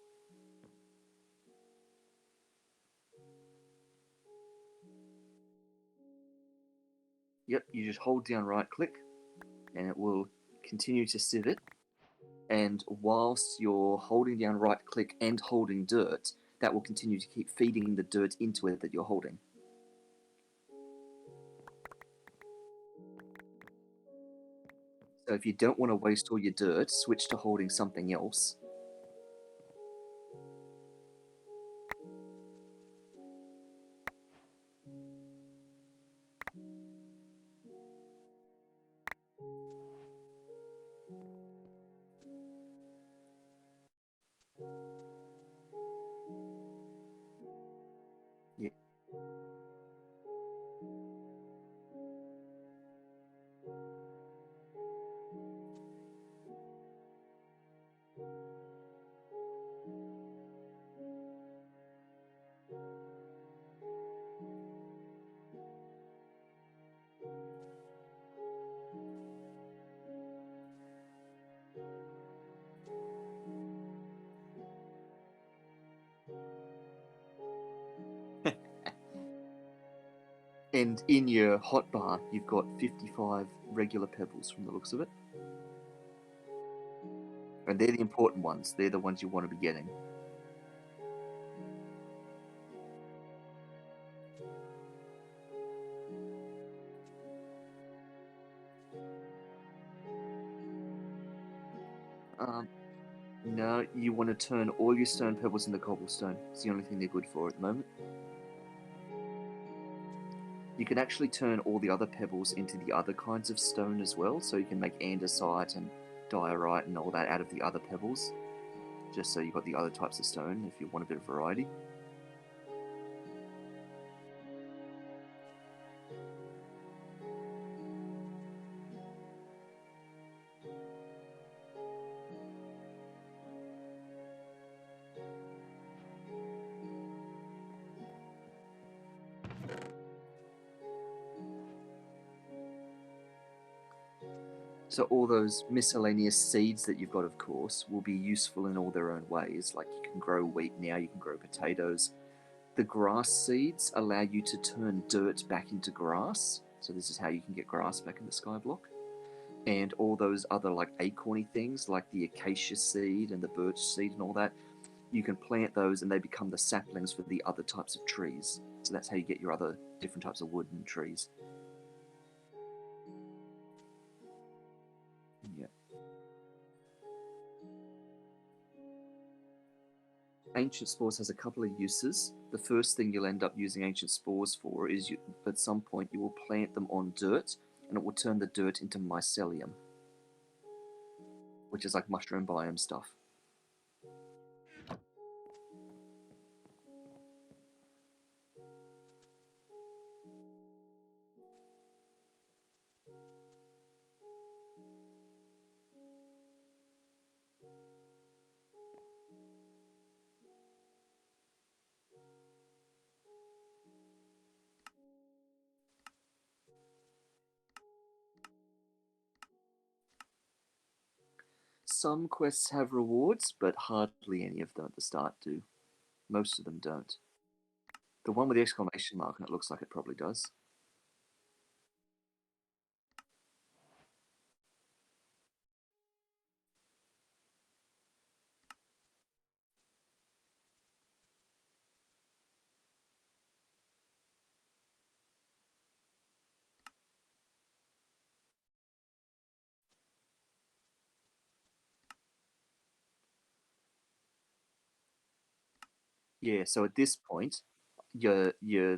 Yep, you just hold down right click and it will continue to sieve it. And whilst you're holding down right click and holding dirt, that will continue to keep feeding the dirt into it that you're holding. So if you don't want to waste all your dirt, switch to holding something else. Yeah. And in your hotbar, you've got 55 regular pebbles from the looks of it. And they're the important ones. They're the ones you want to be getting. No, you want to turn all your stone pebbles into cobblestone. It's the only thing they're good for at the moment. You can actually turn all the other pebbles into the other kinds of stone as well, so you can make andesite and diorite and all that out of the other pebbles, just so you've got the other types of stone if you want a bit of variety. So all those miscellaneous seeds that you've got, of course, will be useful in all their own ways. Like you can grow wheat now, you can grow potatoes. The grass seeds allow you to turn dirt back into grass. So this is how you can get grass back in the skyblock. And all those other like acorny things, like the acacia seed and the birch seed and all that, you can plant those and they become the saplings for the other types of trees. So that's how you get your other different types of wood and trees. Yeah. Ancient spores has a couple of uses. The first thing you'll end up using ancient spores for is at some point you will plant them on dirt and it will turn the dirt into mycelium, which is like mushroom biome stuff. Some quests have rewards, but hardly any of them at the start do. Most of them don't. The one with the exclamation mark, and it looks like it probably does. Yeah, so at this point, the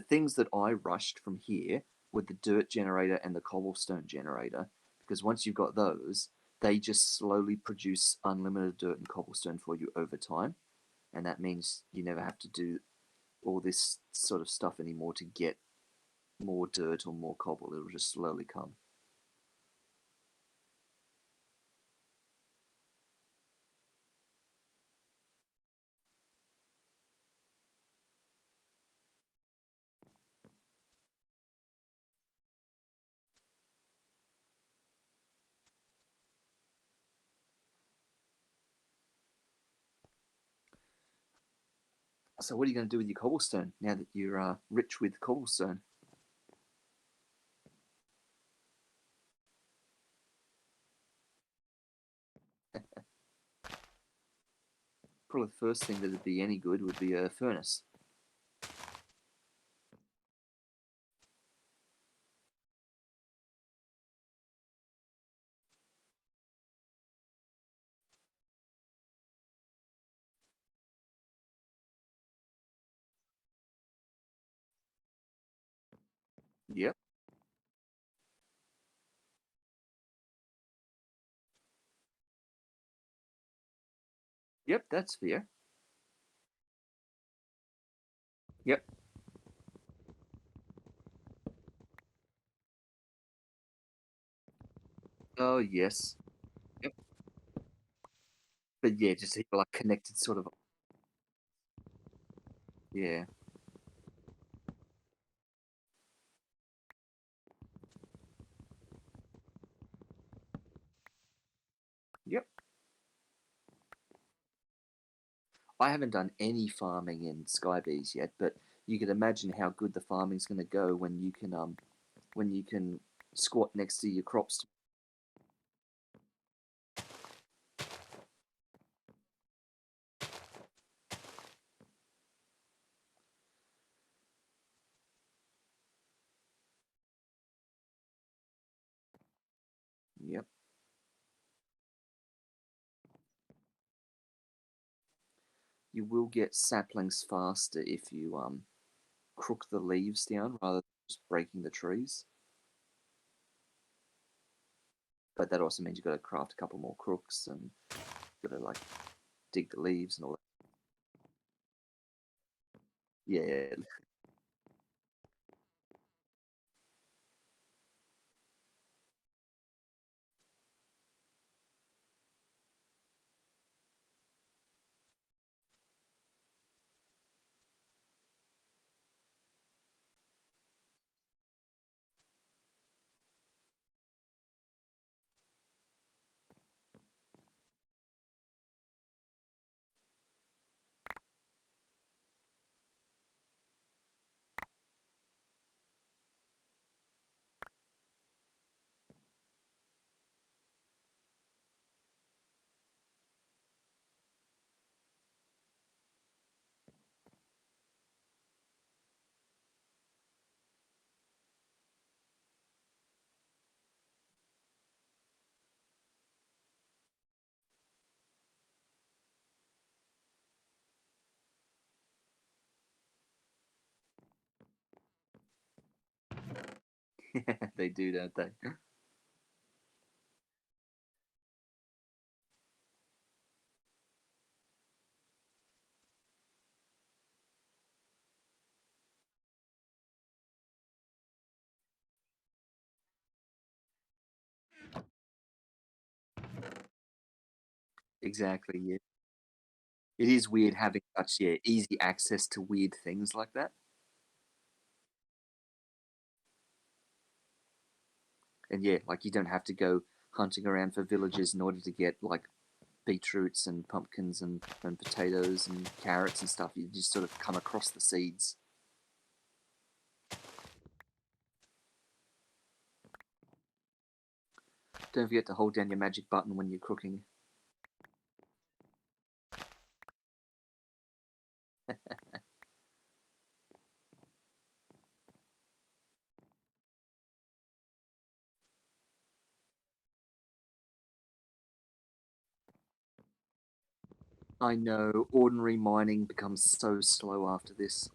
things that I rushed from here were the dirt generator and the cobblestone generator, because once you've got those, they just slowly produce unlimited dirt and cobblestone for you over time, and that means you never have to do all this sort of stuff anymore to get more dirt or more cobble. It'll just slowly come. So what are you going to do with your cobblestone now that you're rich with cobblestone? Probably the first thing that'd be any good would be a furnace. Yep, yep, that's fair. Yep. Oh yes. Yep. But yeah, just like connected sort of. Yeah. Yep. I haven't done any farming in Skybees yet, but you can imagine how good the farming's going to go when you can squat next to your crops. Yep. You will get saplings faster if you crook the leaves down rather than just breaking the trees. But that also means you've got to craft a couple more crooks and got to like dig the leaves and all that. Yeah. They do, don't they? Exactly, yeah. It is weird having such easy access to weird things like that. And yeah, like you don't have to go hunting around for villages in order to get like beetroots and pumpkins and potatoes and carrots and stuff. You just sort of come across the seeds. Don't forget to hold down your magic button when you're cooking. I know, ordinary mining becomes so slow after this.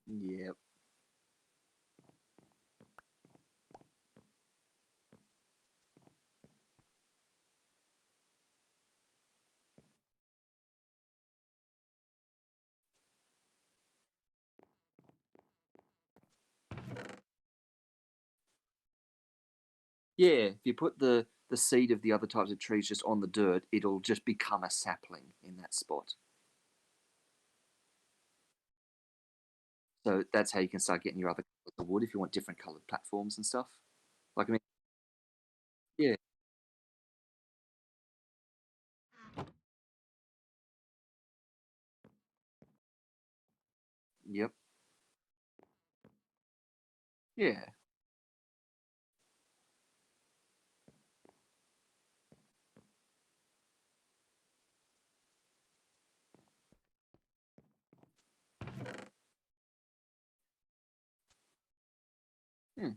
Yep. Yeah, if you put the seed of the other types of trees just on the dirt, it'll just become a sapling in that spot. So that's how you can start getting your other colors of wood if you want different colored platforms and stuff. Like I mean, yeah, yep, yeah. Hmm.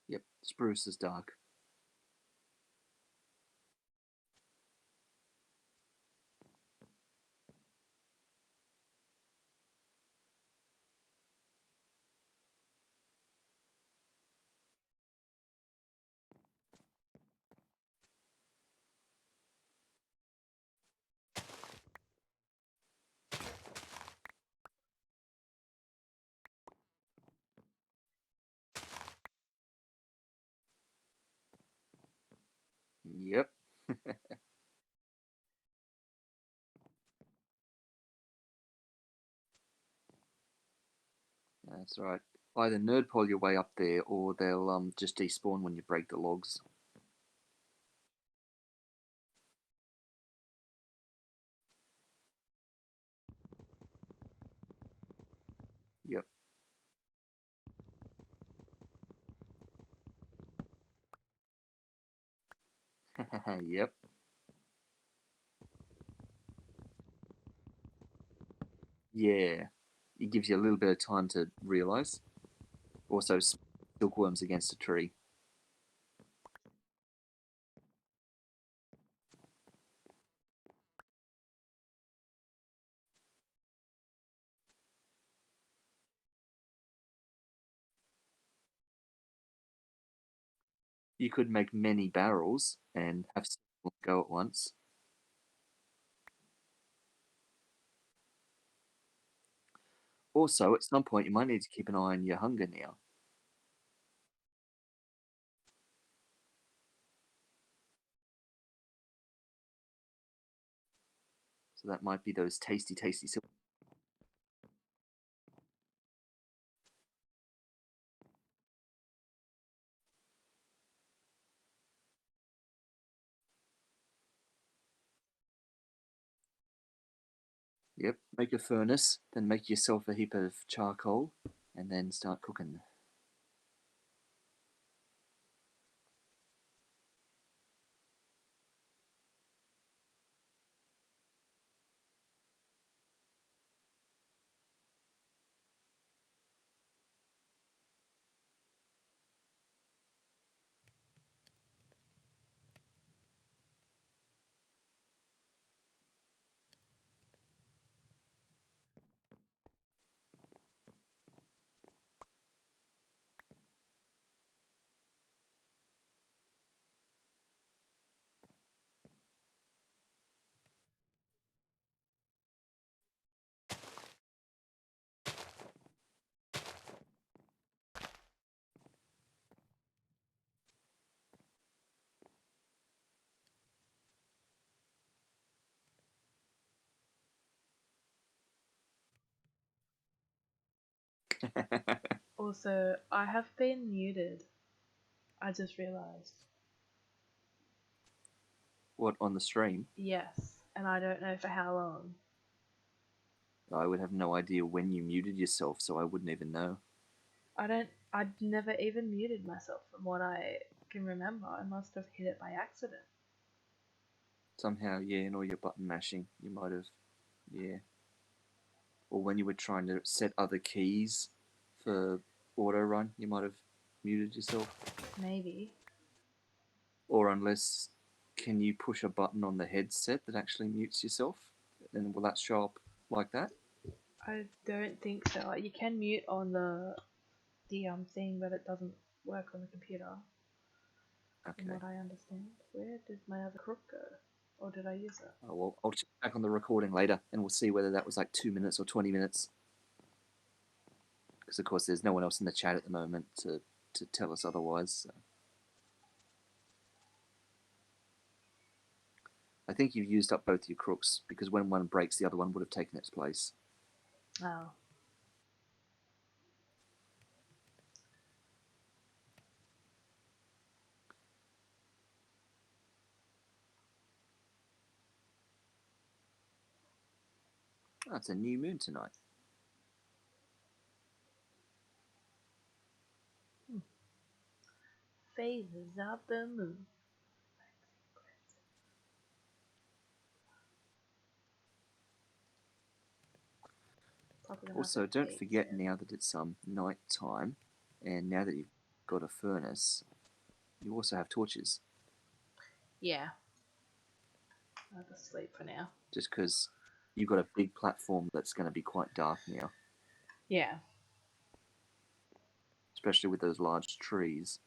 Yep, spruce is dark. That's right. Either nerd pole your way up there, or they'll just despawn when you break the logs. Yep. Yep. Yeah. It gives you a little bit of time to realise. Also, silkworms against a tree. You could make many barrels and have several go at once. Also, at some point, you might need to keep an eye on your hunger now. So that might be those tasty, tasty silk. Yep, make a furnace, then make yourself a heap of charcoal, and then start cooking. Also, I have been muted. I just realised. What, on the stream? Yes, and I don't know for how long. I would have no idea when you muted yourself, so I wouldn't even know. I'd never even muted myself from what I can remember. I must have hit it by accident. Somehow, yeah, in all your button mashing, you might have, yeah. Or when you were trying to set other keys for auto run, you might have muted yourself. Maybe. Or unless, can you push a button on the headset that actually mutes yourself? And will that show up like that? I don't think so. You can mute on the thing, but it doesn't work on the computer. From Okay. what I understand. Where did my other crook go? Or did I use it? Oh, well, I'll check back on the recording later, and we'll see whether that was like 2 minutes or 20 minutes. Because of course, there's no one else in the chat at the moment to tell us otherwise. So. I think you've used up both your crooks, because when one breaks, the other one would have taken its place. Oh. Oh, it's a new moon tonight. Phases of the moon. Also, don't forget now that it's night time, and now that you've got a furnace, you also have torches. Yeah. I'll just sleep for now. Just because you've got a big platform that's going to be quite dark now. Yeah. Especially with those large trees.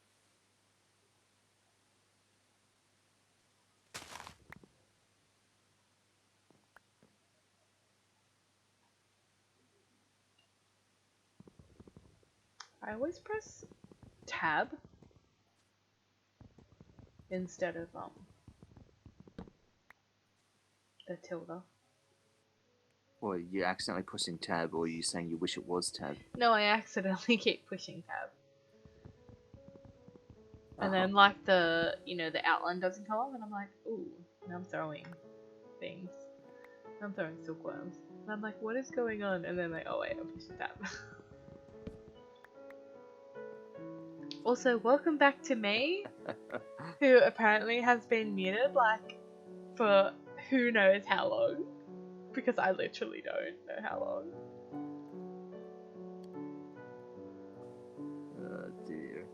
I always press tab instead of the tilde. Or you're accidentally pushing tab, or you saying you wish it was tab. No, I accidentally keep pushing tab. And Uh-huh. then like the the outline doesn't come up and I'm like, ooh, and I'm throwing things. I'm throwing silkworms. And I'm like, what is going on? And then like, oh wait, I'm pushing tab. Also, welcome back to me, who apparently has been muted like for who knows how long. Because I literally don't know how long. Oh dear.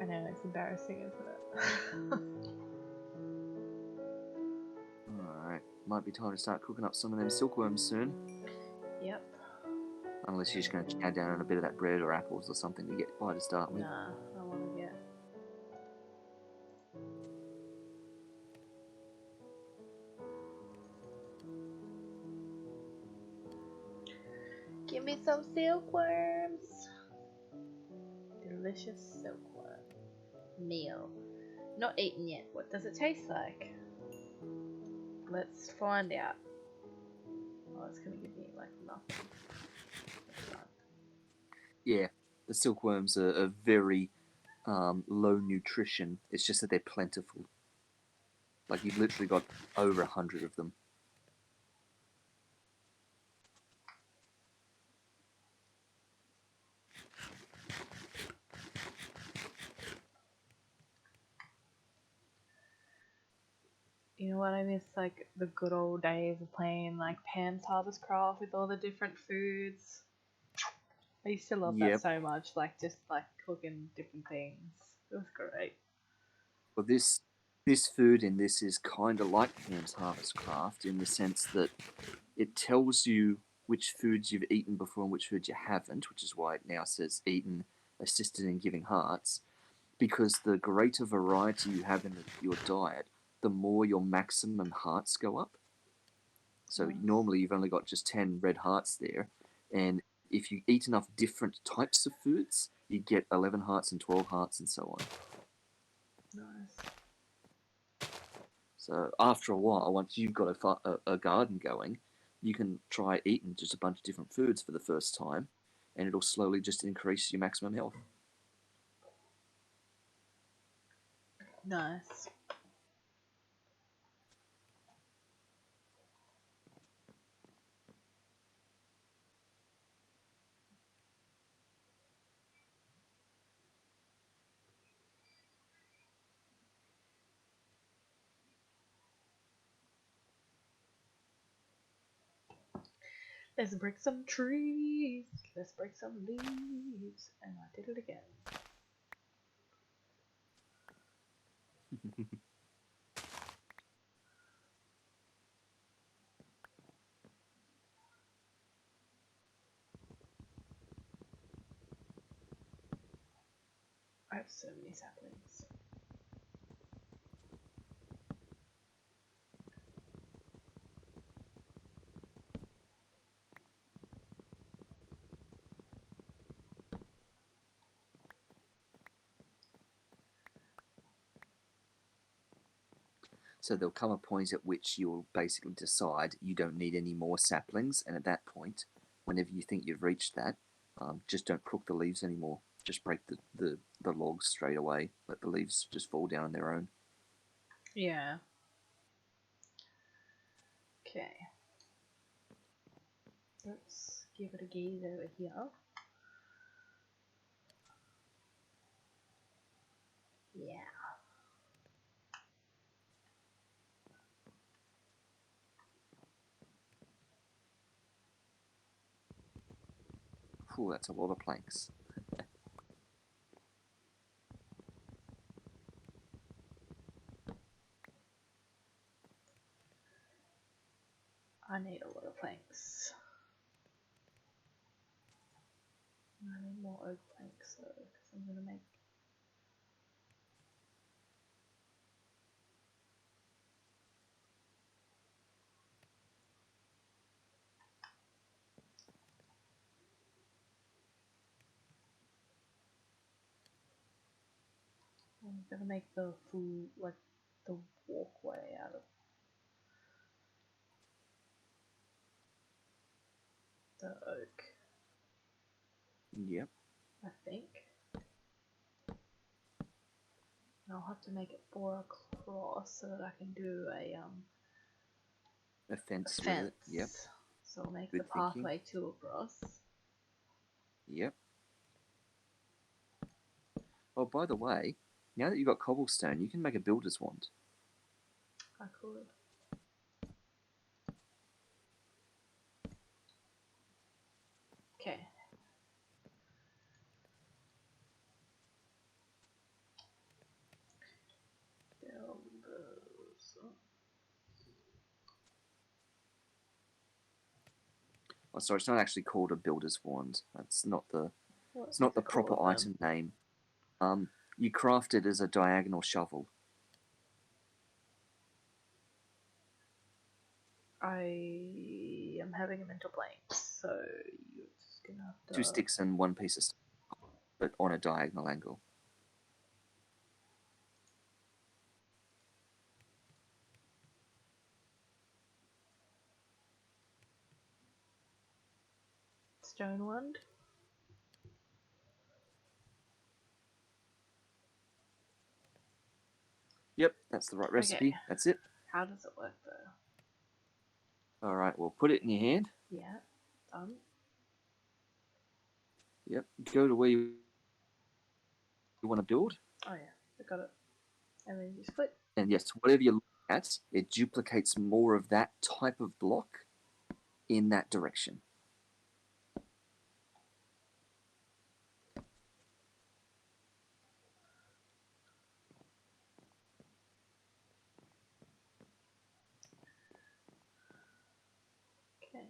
I know, it's embarrassing, isn't it? Alright. Might be time to start cooking up some of them silkworms soon. Yep. Unless you're just going to chow down on a bit of that bread or apples or something to get by to start with. Nah, I want to get. Give me some silkworms. Delicious silkworm meal. Not eaten yet. What does it taste like? Let's find out. Oh, it's gonna give me like nothing. Yeah, the silkworms are very low nutrition. It's just that they're plentiful. Like, you've literally got over 100 of them. You know what I miss? Like the good old days of playing like Pan's Harvest Craft with all the different foods. I used to love that Yep. so much. Like just like cooking different things. It was great. Well, this food in this is kind of like Ham's Harvest Craft in the sense that it tells you which foods you've eaten before and which foods you haven't, which is why it now says eaten, assisted in giving hearts. Because the greater variety you have in your diet, the more your maximum hearts go up. So Nice. normally you've only got just 10 red hearts there, and if you eat enough different types of foods, you get 11 hearts and 12 hearts and so on. Nice. So after a while, once you've got a garden going, you can try eating just a bunch of different foods for the first time, and it'll slowly just increase your maximum health. Nice. Let's break some trees. Let's break some leaves. And I did it again. I have so many saplings. So there'll come a point at which you'll basically decide you don't need any more saplings, and at that point, whenever you think you've reached that, just don't cook the leaves anymore. Just break the logs straight away. Let the leaves just fall down on their own. Yeah. Okay. Let's give it a gaze over here. Yeah. Ooh, that's a lot of planks. I need a lot of planks. I need more oak planks though, because I'm gonna make. I'm gonna make the full, like, the walkway out of. the oak, Yep. I think. And I'll have to make it 4 across so that I can do A fence a with fence. it. Yep. So I'll make Good the thinking. pathway 2 across. Yep. Oh, by the way, now that you've got cobblestone, you can make a builder's wand. I could. Okay. Builders. Oh, sorry, it's not actually called a builder's wand. That's not the. What It's not is the it called proper then? item name. You craft it as a diagonal shovel. I am having a mental blank, so you're just gonna have to. 2 sticks and 1 piece of stone, but on a diagonal angle. Stone wand? Yep, that's the right recipe. Okay. That's it. How does it work though? All right, well, put it in your hand. Yeah, done. Yep, go to where you want to build. Oh yeah, I got it. And then you split. And yes, whatever you look at, it duplicates more of that type of block in that direction. Okay.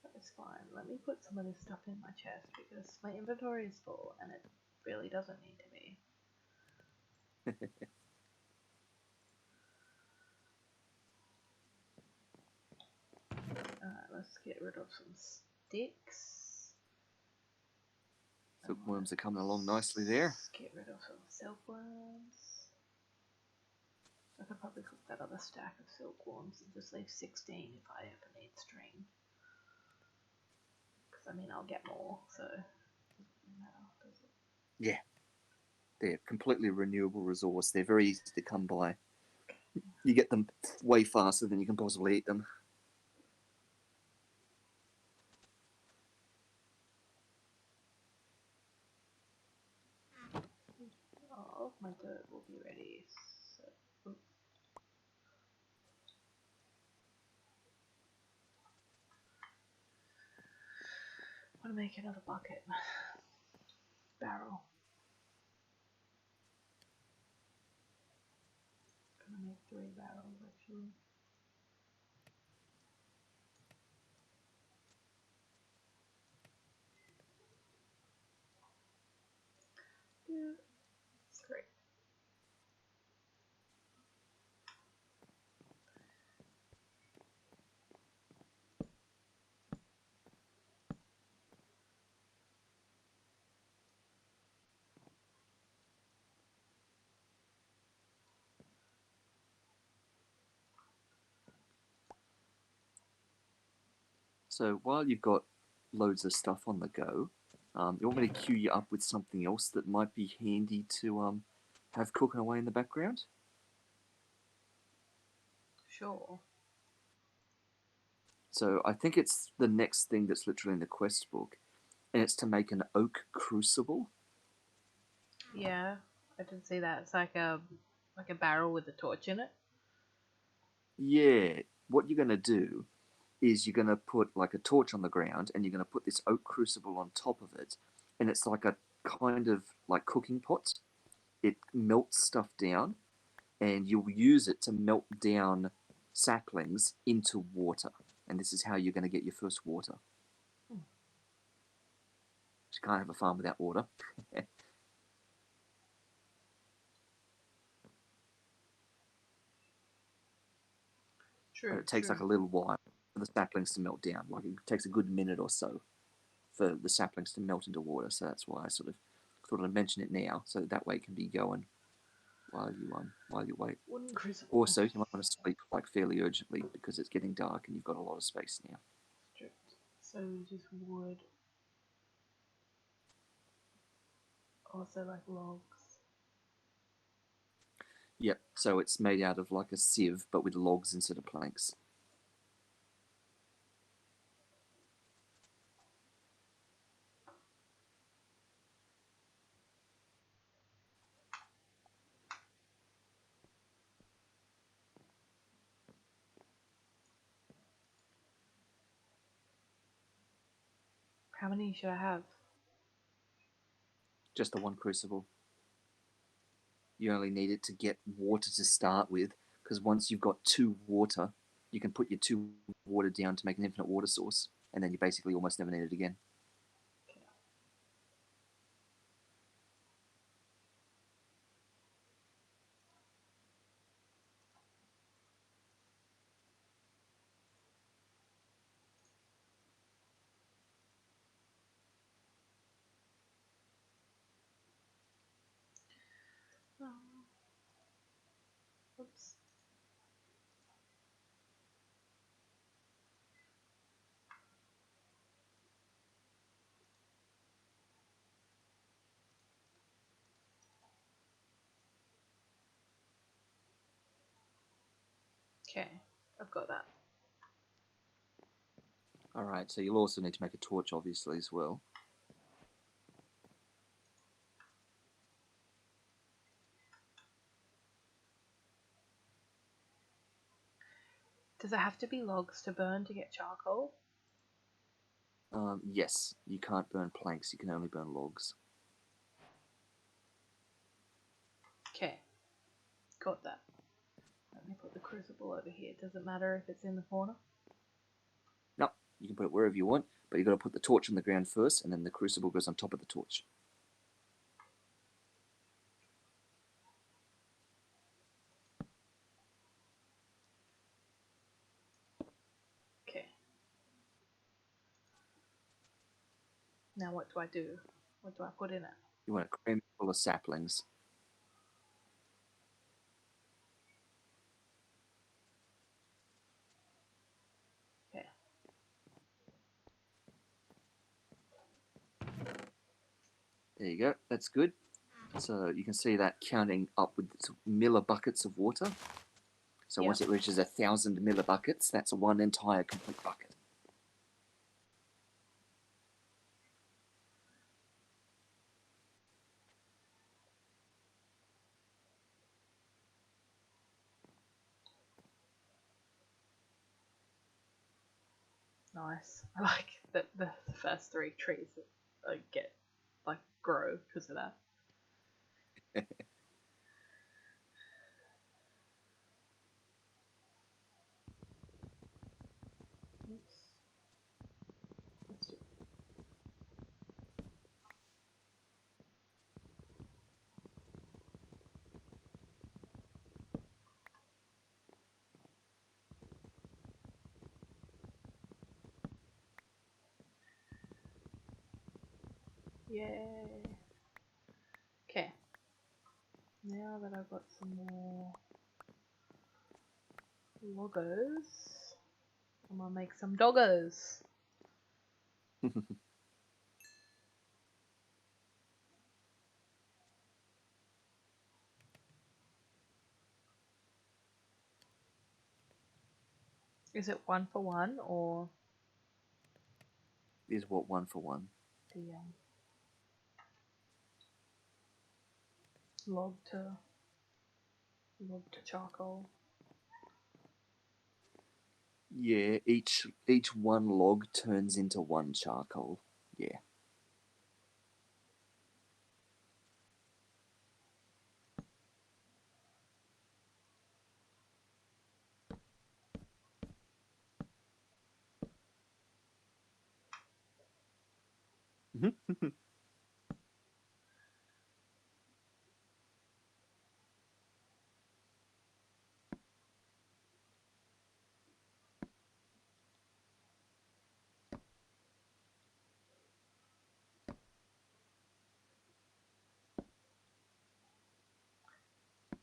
That is fine. Let me put some of this stuff in my chest because my inventory is full and it really doesn't need to be. Alright, let's get rid of some sticks. Silkworms are coming along nicely there. Let's get rid of some silkworms. I could probably cook that other stack of silkworms and just leave 16 if I ever need string. Because I mean, I'll get more, so it doesn't matter, does it? Yeah, they're a completely renewable resource. They're very easy to come by. You get them way faster than you can possibly eat them. Oh, my dirt will be ready. So, I want to make another bucket. Barrel. I'm gonna make 3 barrels actually. Yeah, 3. So while you've got loads of stuff on the go, you want me to cue you up with something else that might be handy to have cooking away in the background? Sure. So I think it's the next thing that's literally in the quest book, and it's to make an oak crucible. Yeah, I did see that. It's like a barrel with a torch in it. Yeah, what you're going to do is you're going to put like a torch on the ground, and you're going to put this oak crucible on top of it, and it's like a kind of like cooking pot. It melts stuff down, and you'll use it to melt down saplings into water. And this is how you're going to get your first water. Hmm. You can't have a farm without water. True. And it takes true. like a little while for the saplings to melt down. Like it takes a good minute or so for the saplings to melt into water. So that's why I sort of thought I'd mention it now, so that way it can be going while you wait. Wooden crucible. Also, you might want to sleep like fairly urgently because it's getting dark and you've got a lot of space now. True. So just wood. Also like logs. Yep. So it's made out of like a sieve, but with logs instead of planks. How many should I have? Just the one crucible. You only need it to get water to start with, because once you've got 2 water, you can put your 2 water down to make an infinite water source, and then you basically almost never need it again. Oh. Oops. Okay, I've got that. Alright, so you'll also need to make a torch, obviously, as well. Does it have to be logs to burn to get charcoal? Yes, you can't burn planks, you can only burn logs. Okay, got that. Let me put the crucible over here. Does it matter if it's in the corner? No, you can put it wherever you want, but you've got to put the torch on the ground first, and then the crucible goes on top of the torch. Okay. Now what do I do? What do I put in it? You want a cram full of saplings. Okay. There you go, that's good. So you can see that counting up with millibuckets of water. So once it reaches 1,000 millibuckets, that's one entire complete bucket. Nice. I like that the first 3 trees that get like grow because of that. Oops. Let's do Yay. Okay. Now that I've got some more loggers, I'm gonna make some doggers. Is it 1 for 1 or Is what, 1 for 1? the log to charcoal? Yeah, each one log turns into 1 charcoal. Yeah.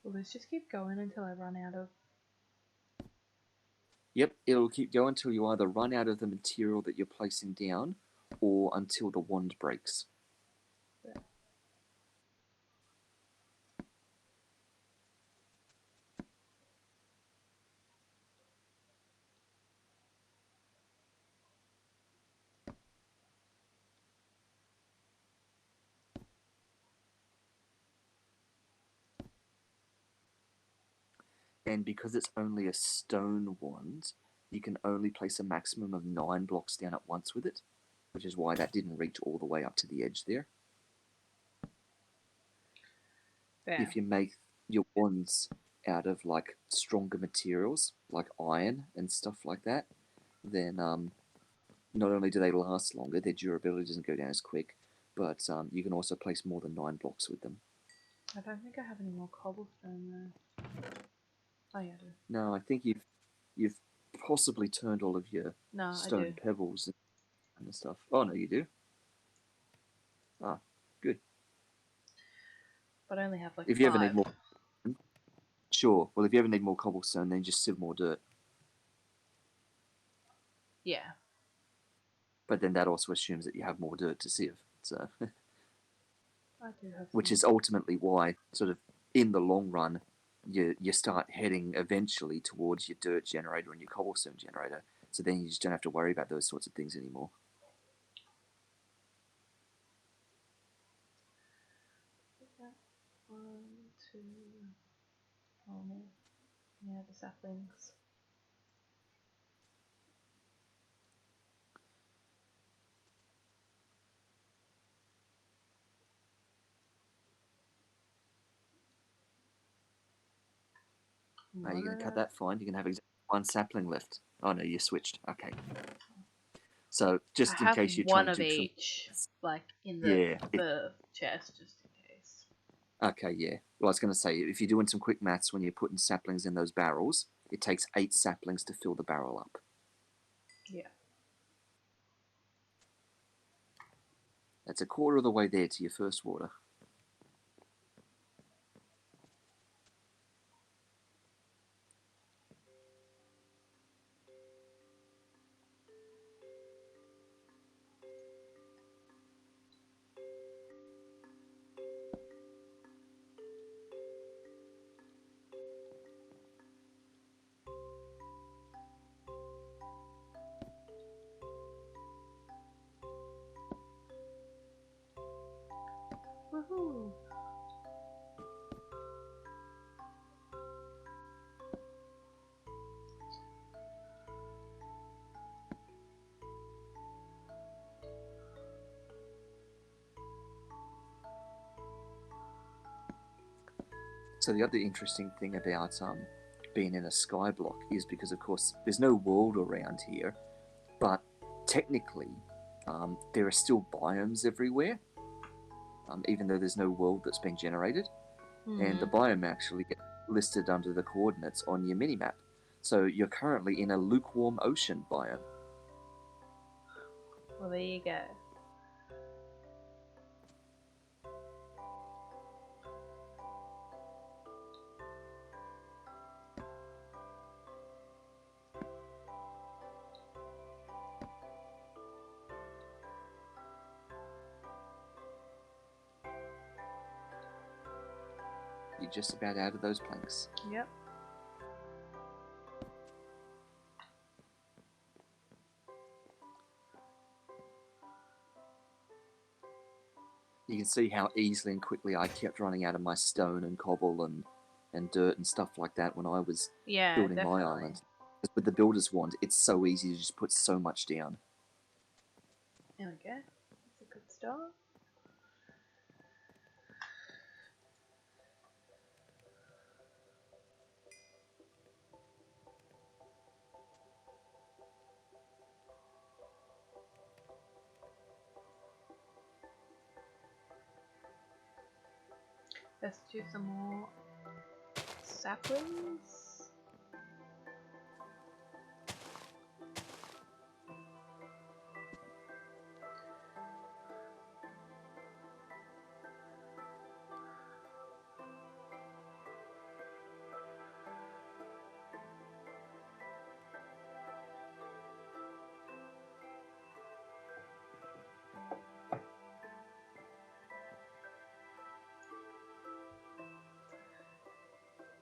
Well, let's just keep going until I run out of. Yep, it'll keep going until you either run out of the material that you're placing down, or until the wand breaks. And because it's only a stone wand, you can only place a maximum of 9 blocks down at once with it, which is why that didn't reach all the way up to the edge there. Fair. If you make your wands out of like stronger materials, like iron and stuff like that, then not only do they last longer, their durability doesn't go down as quick, but you can also place more than 9 blocks with them. I don't think I have any more cobblestone though. Oh yeah, I do. No, I think you've possibly turned all of your No, I stone do. pebbles and stuff. Oh no, you do. Ah, good. But I only have like If you ever 5. need more, sure. Well, if you ever need more cobblestone, then just sieve more dirt. Yeah. But then that also assumes that you have more dirt to sieve. So, I do have which some. is ultimately why, sort of, in the long run, you start heading eventually towards your dirt generator and your cobblestone generator. So then you just don't have to worry about those sorts of things anymore. Okay. 1, 2. Oh no. Yeah, the saplings. Are you going to cut that? Fine. You can have exactly 1 sapling left. Oh no, you switched. Okay. So just I in have case you one change of it, each, like in yeah. the chest, just in case. Okay, yeah. Well, I was going to say, if you're doing some quick maths when you're putting saplings in those barrels, it takes 8 saplings to fill the barrel up. Yeah. That's a quarter of the way there to your first water. Woohoo! So the other interesting thing about being in a sky block is because, of course, there's no world around here, but technically there are still biomes everywhere, even though there's no world that's been generated. And the biome actually gets listed under the coordinates on your minimap. So you're currently in a lukewarm ocean biome. Well, there you go. You're just about out of those planks. Yep. You can see how easily and quickly I kept running out of my stone and cobble and dirt and stuff like that when I was building definitely. my island. With the builder's wand, it's so easy to just put so much down. There we go. That's a good start. Let's do some more saplings.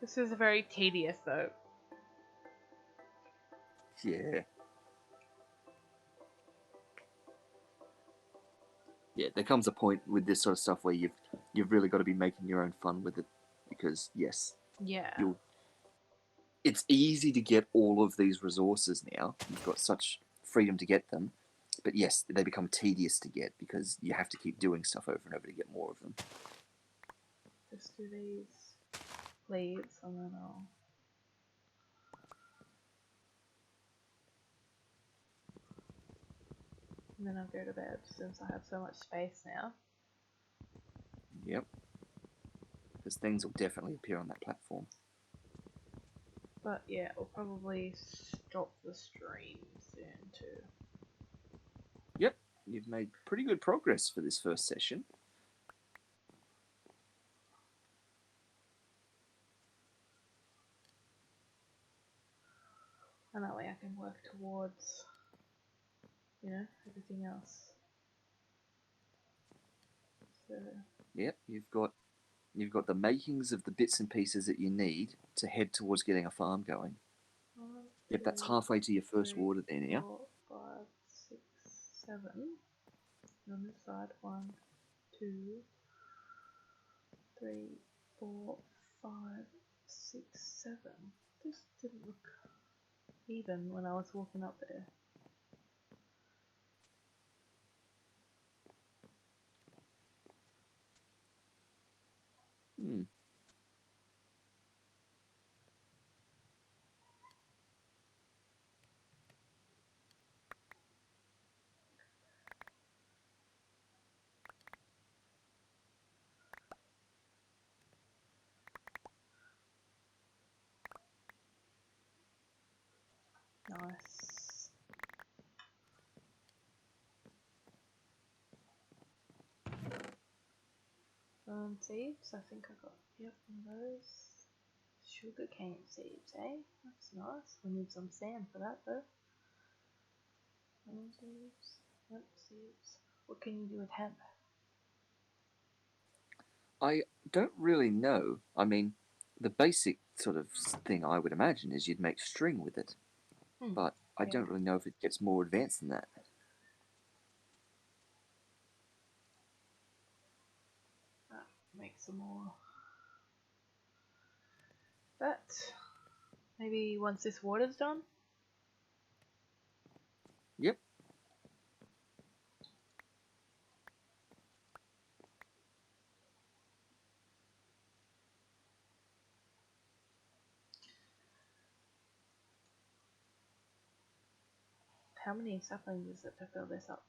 This is very tedious, though. Yeah. Yeah, there comes a point with this sort of stuff where you've really got to be making your own fun with it, because yes, Yeah. it's easy to get all of these resources now. You've got such freedom to get them, but yes, they become tedious to get because you have to keep doing stuff over and over to get more of them. Just do these leaves and then I'll... And then I'll go to bed since I have so much space now. Yep. Because things will definitely appear on that platform. But yeah, we'll probably stop the stream soon too. Yep, you've made pretty good progress for this first session. And that way I can work towards, you know, everything else. So Yep, you've got the makings of the bits and pieces that you need to head towards getting a farm going. 1, Yep, that's 2, halfway to your first 3, water there now. 4, 5, 6, 7. And on this side, 1, 2, 3, 4, 5, 6, 7. This didn't look even when I was walking up there. Hmm. Nice. Seeds, I think I got, yep, one of those. Sugar cane seeds, eh? That's nice. We need some sand for that though. Seeds, yep, seeds. What can you do with hemp? I don't really know. I mean, the basic sort of thing I would imagine is you'd make string with it. But I Yeah. don't really know if it gets more advanced than that. Make some more. But maybe once this water's done. Yep. How many saplings is it to fill this up?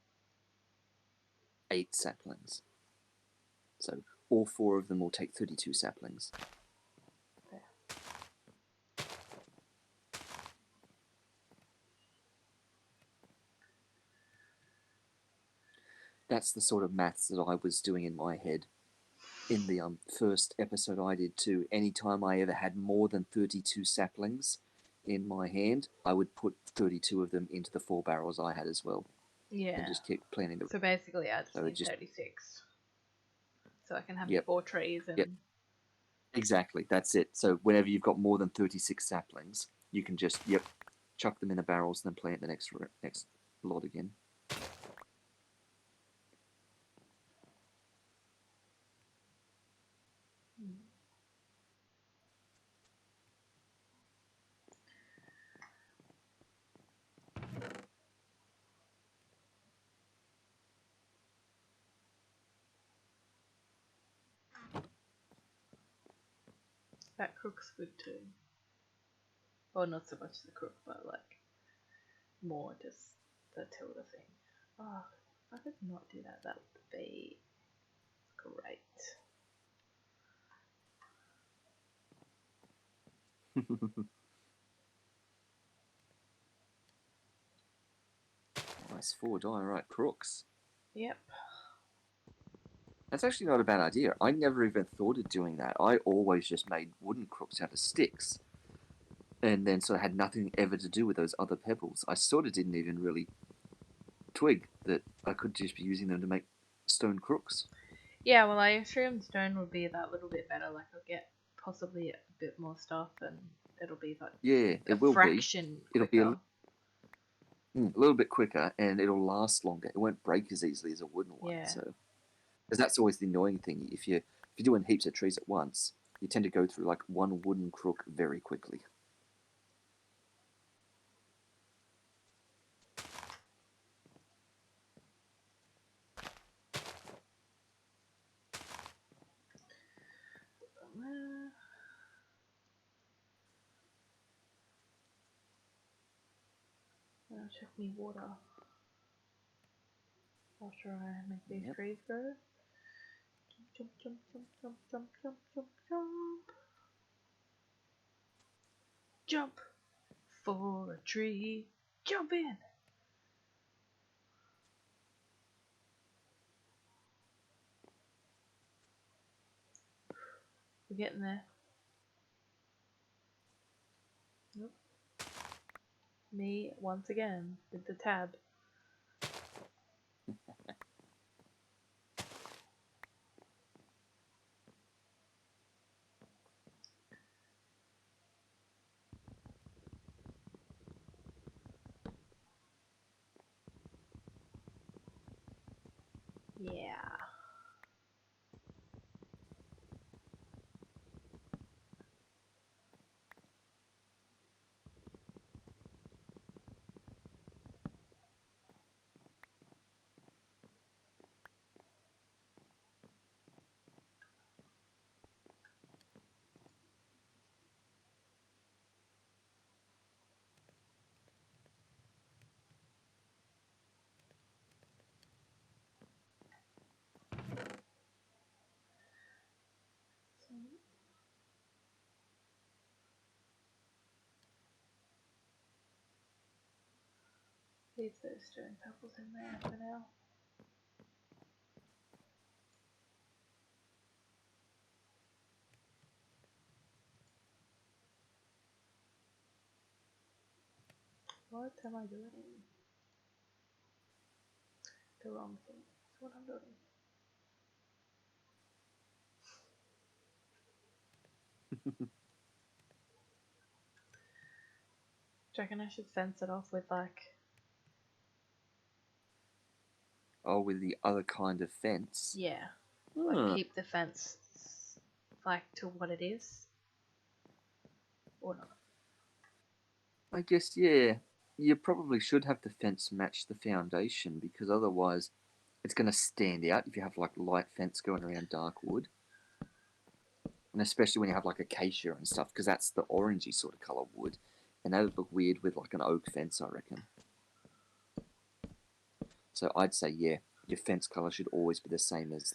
8 saplings. So all 4 of them will take 32 saplings. There. That's the sort of maths that I was doing in my head in the first episode I did too. Anytime I ever had more than 32 saplings in my hand, I would put 32 of them into the 4 barrels I had as well. Yeah. And just keep planning the... So basically I just So it need just... 36. So I can have Yep. 4 trees and... Yep. Exactly, that's it. So whenever you've got more than 36 saplings, you can just, yep, chuck them in the barrels and then plant the next lot again. That crook's good too. Well, not so much the crook, but like more just the tilde thing. Oh, if I could not do that, that would be great. Nice 4 diorite crooks. Yep. That's actually not a bad idea. I never even thought of doing that. I always just made wooden crooks out of sticks. And then sort of had nothing ever to do with those other pebbles. I sort of didn't even really twig that I could just be using them to make stone crooks. Yeah, well I assumed stone would be that little bit better, like I'll get possibly a bit more stuff, and it'll be like Yeah, a it will be. fraction It'll be quicker. A little bit quicker, and it'll last longer. It won't break as easily as a wooden one. Yeah. So, because that's always the annoying thing. If you're doing heaps of trees at once, you tend to go through like one wooden crook very quickly. I'll check me water after I make these Yep. trees grow. Jump, jump, jump, jump, jump, jump, jump, jump. Jump for a tree. Jump in. We're getting there. Nope. Me once again with the tab. Yeah. Leave those stone pebbles in there for now. What am I doing? The wrong thing. That's what I'm doing. Do you reckon I should fence it off with like... Oh, with the other kind of fence. Yeah. Hmm. Like keep the fence like to what it is? Or not? I guess, yeah. You probably should have the fence match the foundation, because otherwise it's going to stand out if you have like light fence going around dark wood. And especially when you have like acacia and stuff, because that's the orangey sort of colour wood. And that would look weird with like an oak fence, I reckon. So I'd say, yeah, your fence colour should always be the same as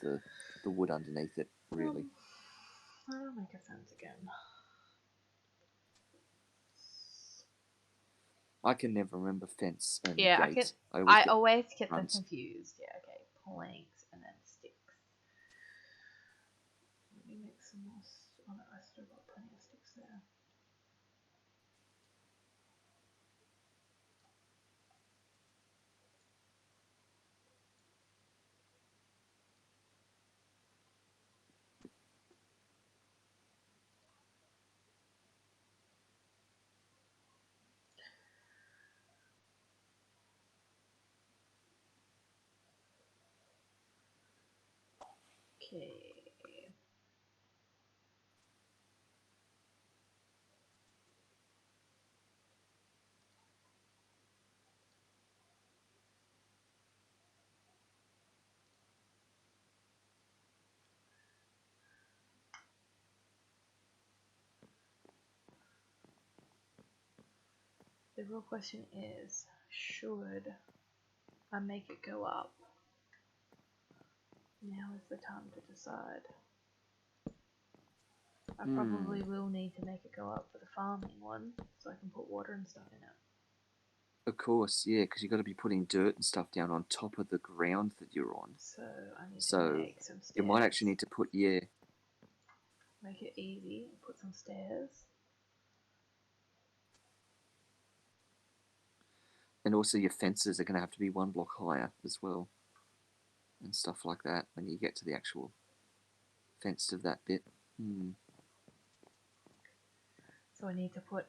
the wood underneath it, really. I'll make a fence again. I can never remember fence and Yeah, gate. I always get them fronts. confused. Yeah, okay. Planks and then sticks. Let me make some more. Oh no, I still got plenty of sticks there. Okay. The real question is, should I make it go up? Now is the time to decide. I probably will need to make it go up for the farming one, so I can put water and stuff in it. Of course, yeah, because you've got to be putting dirt and stuff down on top of the ground that you're on. So I need to So make some stairs. you might actually need to put, yeah, Make it easy and put some stairs. and also your fences are going to have to be one block higher as well, and stuff like that when you get to the actual fence of that bit. So I need to put...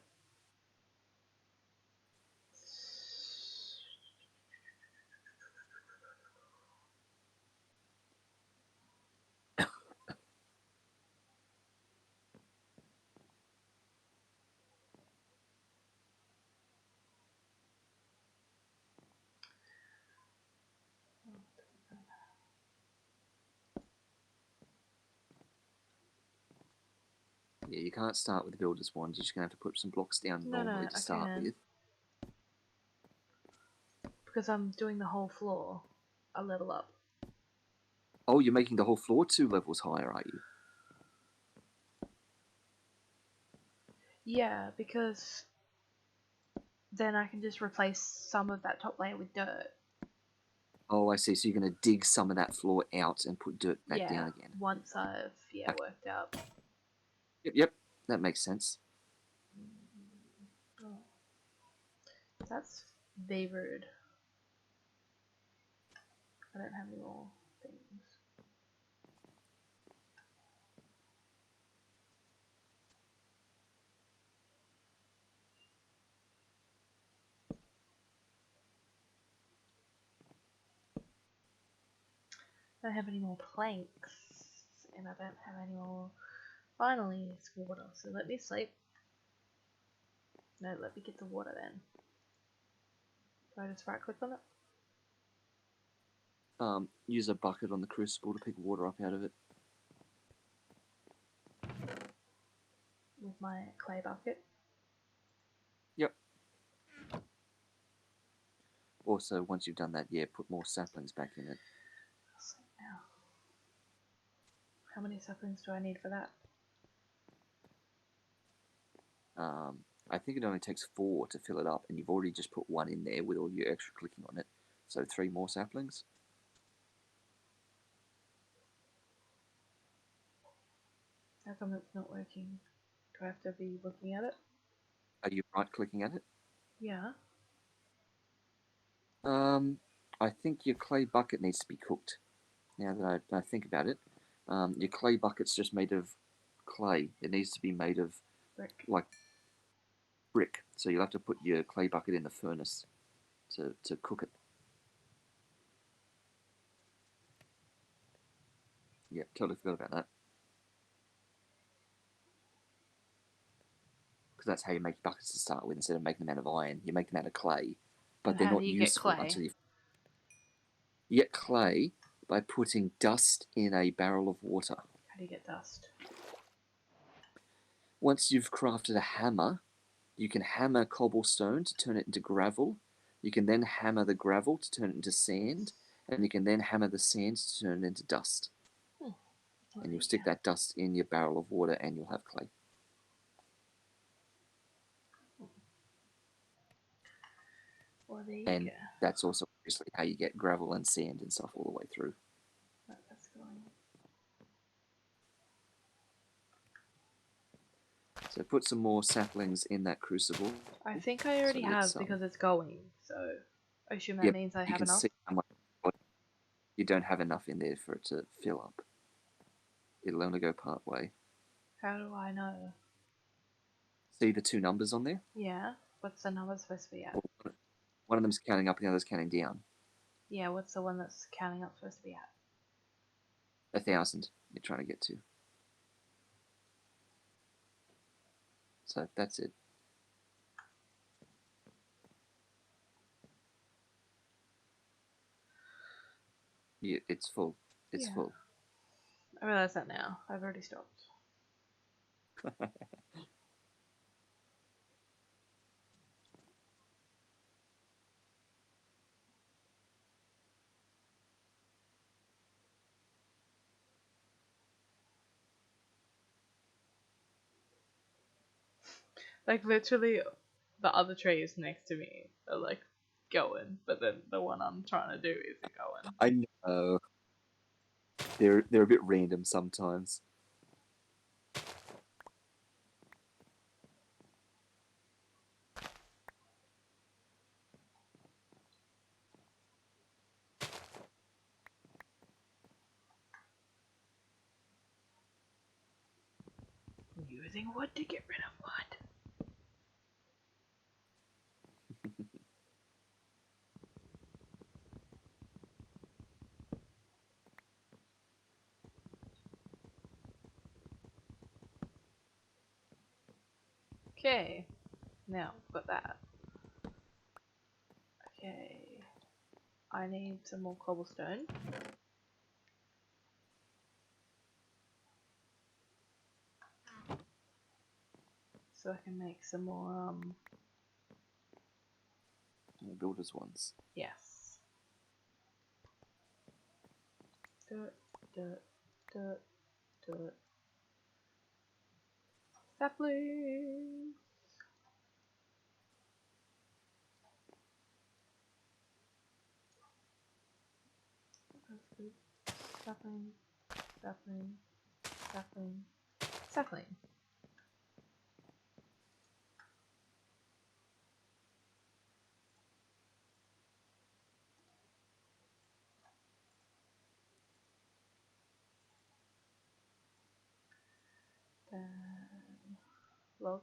Yeah, you can't start with the builder's wand. You're just going to have to put some blocks down No, normally to I start can. with. Because I'm doing the whole floor a level up. Oh, you're making the whole floor 2 levels higher, are you? Yeah, because then I can just replace some of that top layer with dirt. Oh, I see. So you're going to dig some of that floor out and put dirt back down again. Once I've Okay. worked out. Yep, that makes sense. Oh. That's very rude. I don't have any more things. I don't have any more planks, and I don't have any more. Finally, it's water. So let me sleep. No, let me get the water then. Do I just right click on it? Use a bucket on the crucible to pick water up out of it. With my clay bucket. Yep. Also, once you've done that, put more saplings back in it. Sleep now. How many saplings do I need for that? I think it only takes 4 to fill it up, and you've already just put 1 in there with all your extra clicking on it. So 3 more saplings. How come it's not working? Do I have to be looking at it? Are you right clicking at it? Yeah. I think your clay bucket needs to be cooked. Now that I think about it, your clay bucket's just made of clay. It needs to be made of Brick. like brick. So you'll have to put your clay bucket in the furnace to cook it. Yeah, totally forgot about that. Because that's how you make your buckets to start with. Instead of making them out of iron, you make them out of clay. But And they're how not do you get useful clay? until you get clay by putting dust in a barrel of water. How do you get dust? Once you've crafted a hammer, you can hammer cobblestone to turn it into gravel. You can then hammer the gravel to turn it into sand. And you can then hammer the sand to turn it into dust. And you'll stick that dust in your barrel of water and you'll have clay. Well, there you And go. that's also obviously how you get gravel and sand and stuff all the way through. That's going. So put some more saplings in that crucible. I think I already have because it's going. So I assume that means I you have can enough. see how much you don't have enough in there for it to fill up. It'll only go part way. How do I know? See the 2 numbers on there? Yeah. What's the number supposed to be at? Well, one of them's counting up and the other's counting down. Yeah, what's the one that's counting up supposed to be at? 1,000 you're trying to get to. So that's it. Yeah, it's full. It's full. I realize that now. I've already stopped. Like literally, the other trees next to me are like going, but then the one I'm trying to do isn't going. I know. They're a bit random sometimes. Using wood to get rid of wood. Okay. Now, got that. Okay. I need some more cobblestone. So I can make some more, builders ones. yes. Dirt, dirt, dirt, dirt. Sapling! That's good. Sapling, sapling, sapling, sapling. Then logs.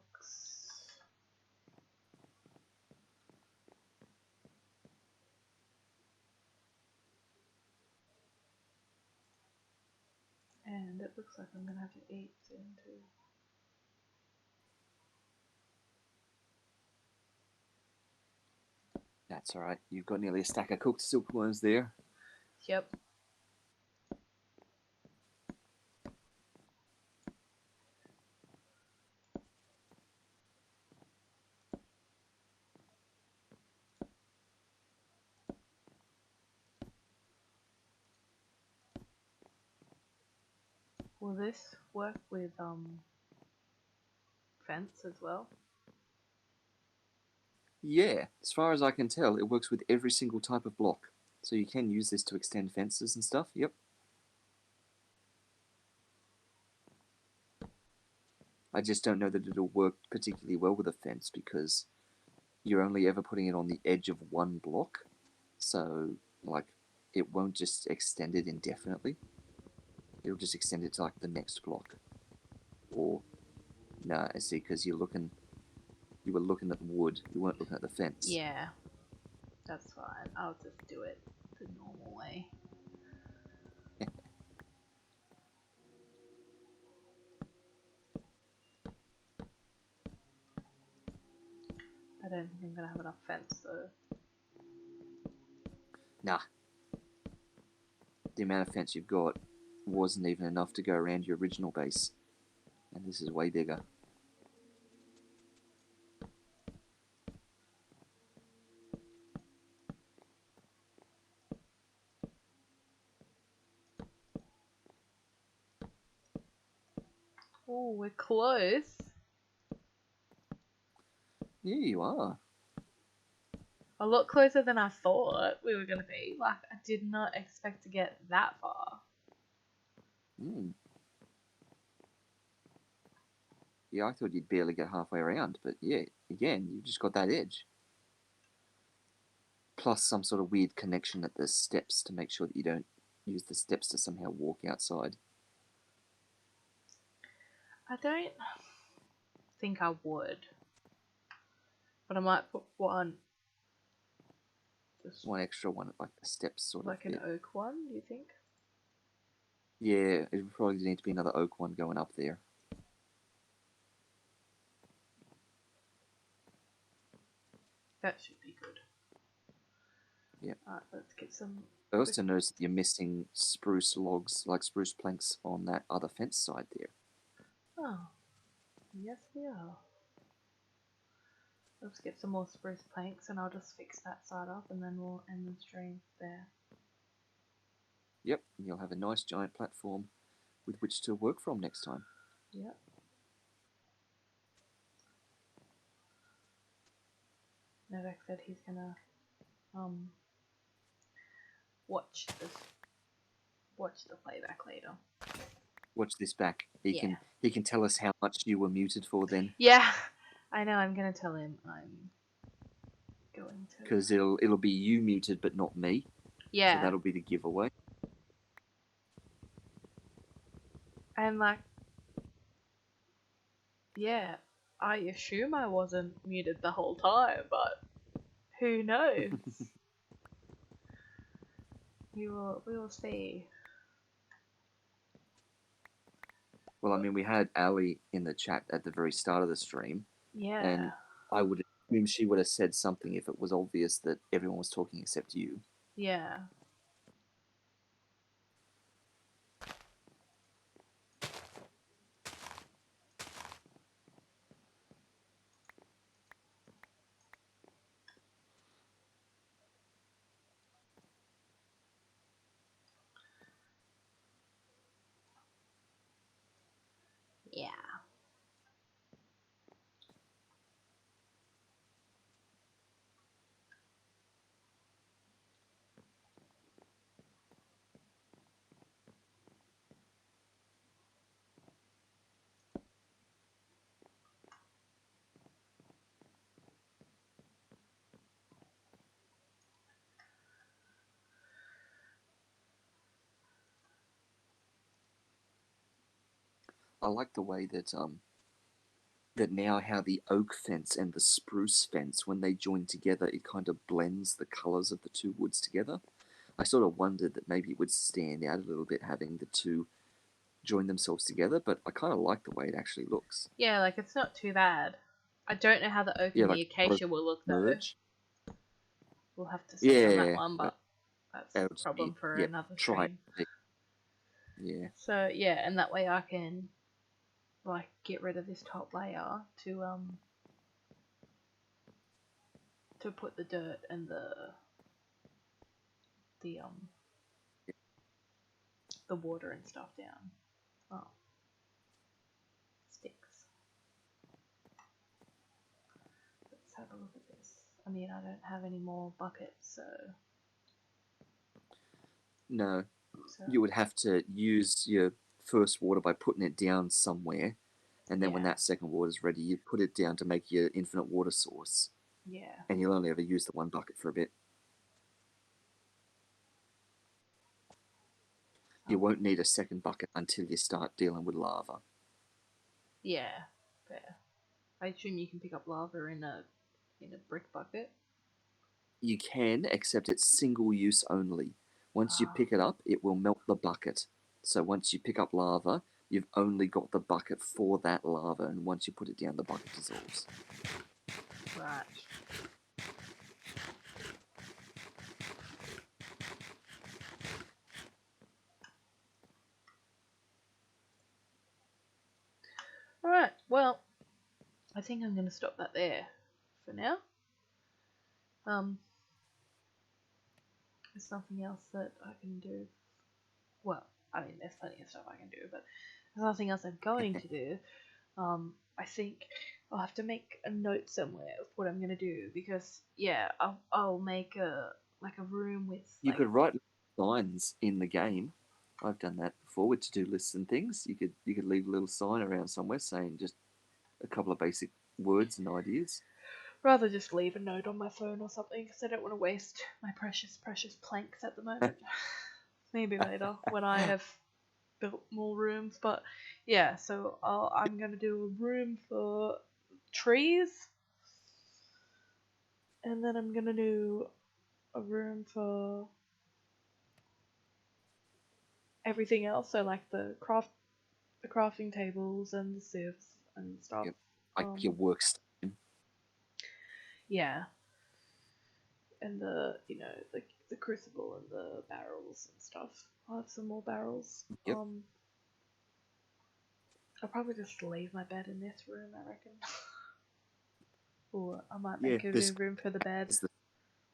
And it looks like I'm gonna have to eat soon too. That's alright. You've got nearly a stack of cooked silkworms there. Yep. Will this work with fence as well? Yeah, as far as I can tell, it works with every single type of block. So you can use this to extend fences and stuff. Yep. I just don't know that it'll work particularly well with a fence because you're only ever putting it on the edge of one block. So, like, it won't just extend it indefinitely. It'll just extend it to, like, the next block. Or, no, I see, because you were looking at the wood, you weren't looking at the fence. Yeah. That's fine. I'll just do it the normal way. I don't think I'm gonna have enough fence though. Nah. The amount of fence you've got wasn't even enough to go around your original base. And this is way bigger. Oh, we're close. Yeah, you are. A lot closer than I thought we were gonna be. Like, I did not expect to get that far. Yeah, I thought you'd barely get halfway around, but yeah, again, you've just got that edge. Plus some sort of weird connection at the steps to make sure that you don't use the steps to somehow walk outside. I don't think I would. But I might put one. Just One extra one at like the steps sort like of an bit. oak one, do you think? Yeah, it would probably need to be another oak one going up there. That should be good. Yeah. Alright, let's get some. I also noticed that you're missing spruce logs, like spruce planks on that other fence side there. Oh, yes we are. Let's get some more spruce planks and I'll just fix that side up and then we'll end the stream there. Yep, and you'll have a nice giant platform with which to work from next time. Yep. Novak said he's gonna watch the playback later. Watch this back. He can tell us how much you were muted for then. Yeah, I know. I'm gonna tell him I'm going to. Because it'll be you muted but not me. Yeah. So that'll be the giveaway. And like, yeah, I assume I wasn't muted the whole time, but who knows? we will see. Well, I mean, we had Ali in the chat at the very start of the stream, Yeah. And I would assume she would have said something if it was obvious that everyone was talking except you. Yeah. Yeah. I like the way that now how the oak fence and the spruce fence, when they join together, it kind of blends the colours of the two woods together. I sort of wondered that maybe it would stand out a little bit having the two join themselves together, but I kind of like the way it actually looks. Yeah, like it's not too bad. I don't know how the oak Yeah, and like the colours acacia will look though. merge. We'll have to see on that Yeah, one, but that's that'll a just be, problem for yep, another try stream. it. Yeah. So yeah, and that way I can like get rid of this top layer to put the dirt and the the water and stuff down. Oh, sticks. Let's have a look at this. I mean, I don't have any more buckets, No, so you would have to use your first water by putting it down somewhere, and then when yeah, that second water is ready, you put it down to make your infinite water source, yeah. and you'll only ever use the one bucket for a bit. You Oh, won't need a second bucket until you start dealing with lava. yeah, fair. I assume you can pick up lava in a brick bucket. You can, except it's single use only. Once you Ah, pick it up, it will melt the bucket. So once you pick up lava, you've only got the bucket for that lava, and once you put it down, the bucket dissolves. right. Alright, well, I think I'm going to stop that there for now. There's nothing else that I can do. Well, I mean, there's plenty of stuff I can do, but there's nothing else I'm going to do. I think I'll have to make a note somewhere of what I'm gonna do because yeah, I'll make a room with You like could write signs in the game. I've done that before with to-do lists and things. You could leave a little sign around somewhere saying just a couple of basic words and ideas. rather just leave a note on my phone or something because I don't want to waste my precious planks at the moment. Maybe later when I have built more rooms, but yeah, so I'm gonna do a room for trees, and then I'm gonna do a room for everything else. So like the crafting tables and the sieves and stuff. Yep. Like your workstation. Yeah, and the crucible and the barrels and stuff. I'll have some more barrels. Yep. I'll probably just leave my bed in this room, I reckon. Or I might Yeah. make a This new room for the bed. is the.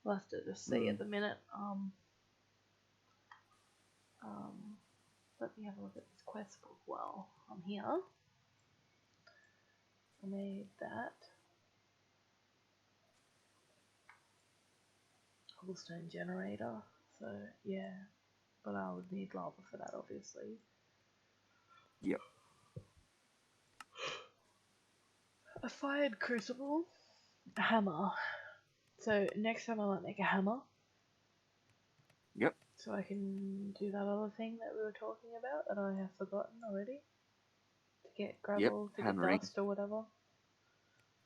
We'll have to just see at Mm, the minute. Um, Let me have a look at this quest book while I'm here. I made that. Cobblestone generator. So, yeah. But I would need lava for that, obviously. yep. A fired crucible. A hammer. So, next time I might make a hammer. Yep. So I can do that other thing that we were talking about that I have forgotten already. To get Yep. gravel, to get Hammering. dust or whatever.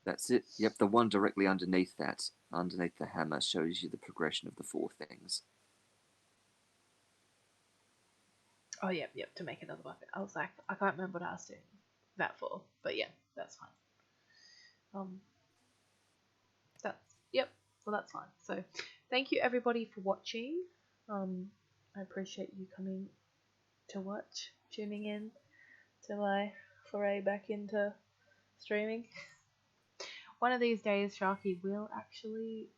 That's it. Yep. The one directly underneath that, underneath the hammer, shows you the progression of the four things. Oh, yep, to make another bucket. I was like, I can't remember what I was doing that for. But yeah, that's fine. That's yep. Well, that's fine. So, thank you everybody for watching. I appreciate you coming to watch, tuning in till I foray back into streaming. One of these days, Sharky will actually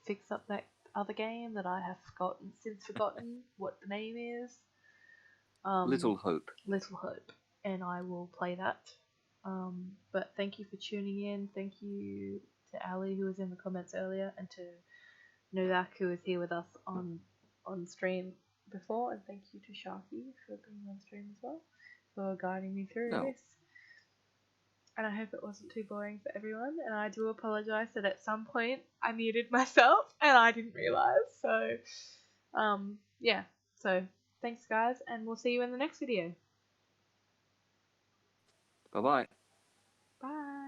fix up that other game that I have forgotten what the name is. Little Hope. Little Hope, and I will play that. But thank you for tuning in. Thank you to Ali, who was in the comments earlier, and to Novak, who was here with us on stream before, and thank you to Sharky for being on stream as well, for guiding me through this. And I hope it wasn't too boring for everyone, and I do apologise that at some point I muted myself and I didn't realise. So, yeah. So, thanks guys, and we'll see you in the next video. Bye-bye. Bye.